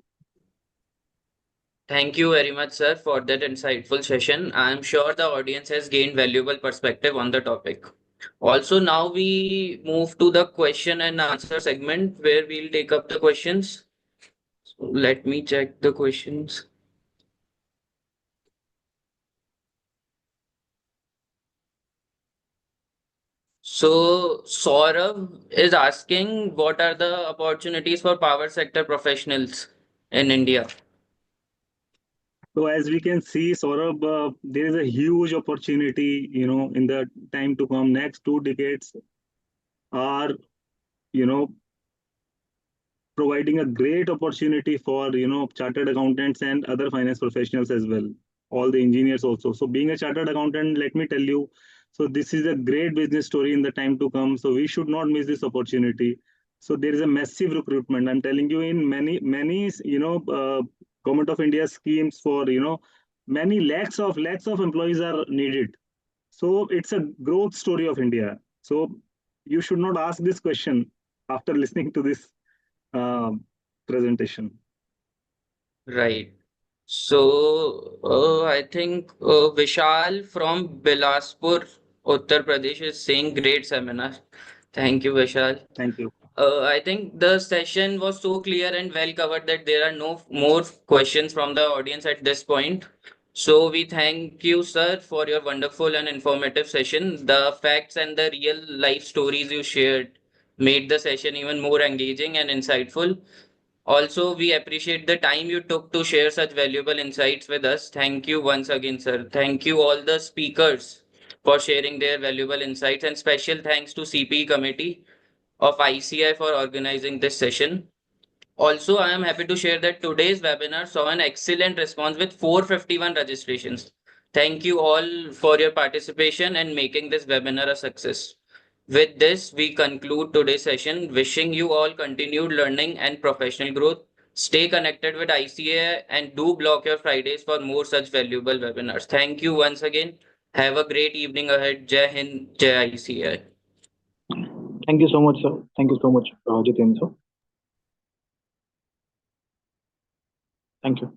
Thank you very much, sir, for that insightful session. I am sure the audience has gained valuable perspective on the topic. Also, now we move to the question and answer segment where we'll take up the questions. So let me check the questions. So Saurav is asking, what are the opportunities for power sector professionals in India? So as we can see, Saurabh, there is a huge opportunity, in the time to come. Next 2 decades are, you know, providing a great opportunity for, chartered accountants and other finance professionals as well. All the engineers also. So being a chartered accountant, let me tell you, so this is a great business story in the time to come. So we should not miss this opportunity. So there is a massive recruitment. I'm telling you, in many, government of India schemes for, many lakhs of employees are needed. So it's a growth story of India. So you should not ask this question after listening to this uh, presentation. Right. So I think Vishal from Bilaspur, Uttar Pradesh is saying great seminar. Thank you, Vishal. Thank you. I think the session was so clear and well covered that there are no more questions from the audience at this point. So we thank you, sir, for your wonderful and informative session. The facts and the real life stories you shared made the session even more engaging and insightful. Also, we appreciate the time you took to share such valuable insights with us. Thank you once again, sir. Thank you all the speakers for sharing their valuable insights, and special thanks to CPE committee of ICI for organizing this session. Also, I am happy to share that today's webinar saw an excellent response with 451 registrations. Thank you all for your participation and making this webinar a success. With this, we conclude today's session, wishing you all continued learning and professional growth. Stay connected with ICA and do block your Fridays for more such valuable webinars. Thank you once again. Have a great evening ahead. Jai Hind, Jai ICA. Thank you so much, sir. Thank you so much, Jiten, sir. Thank you.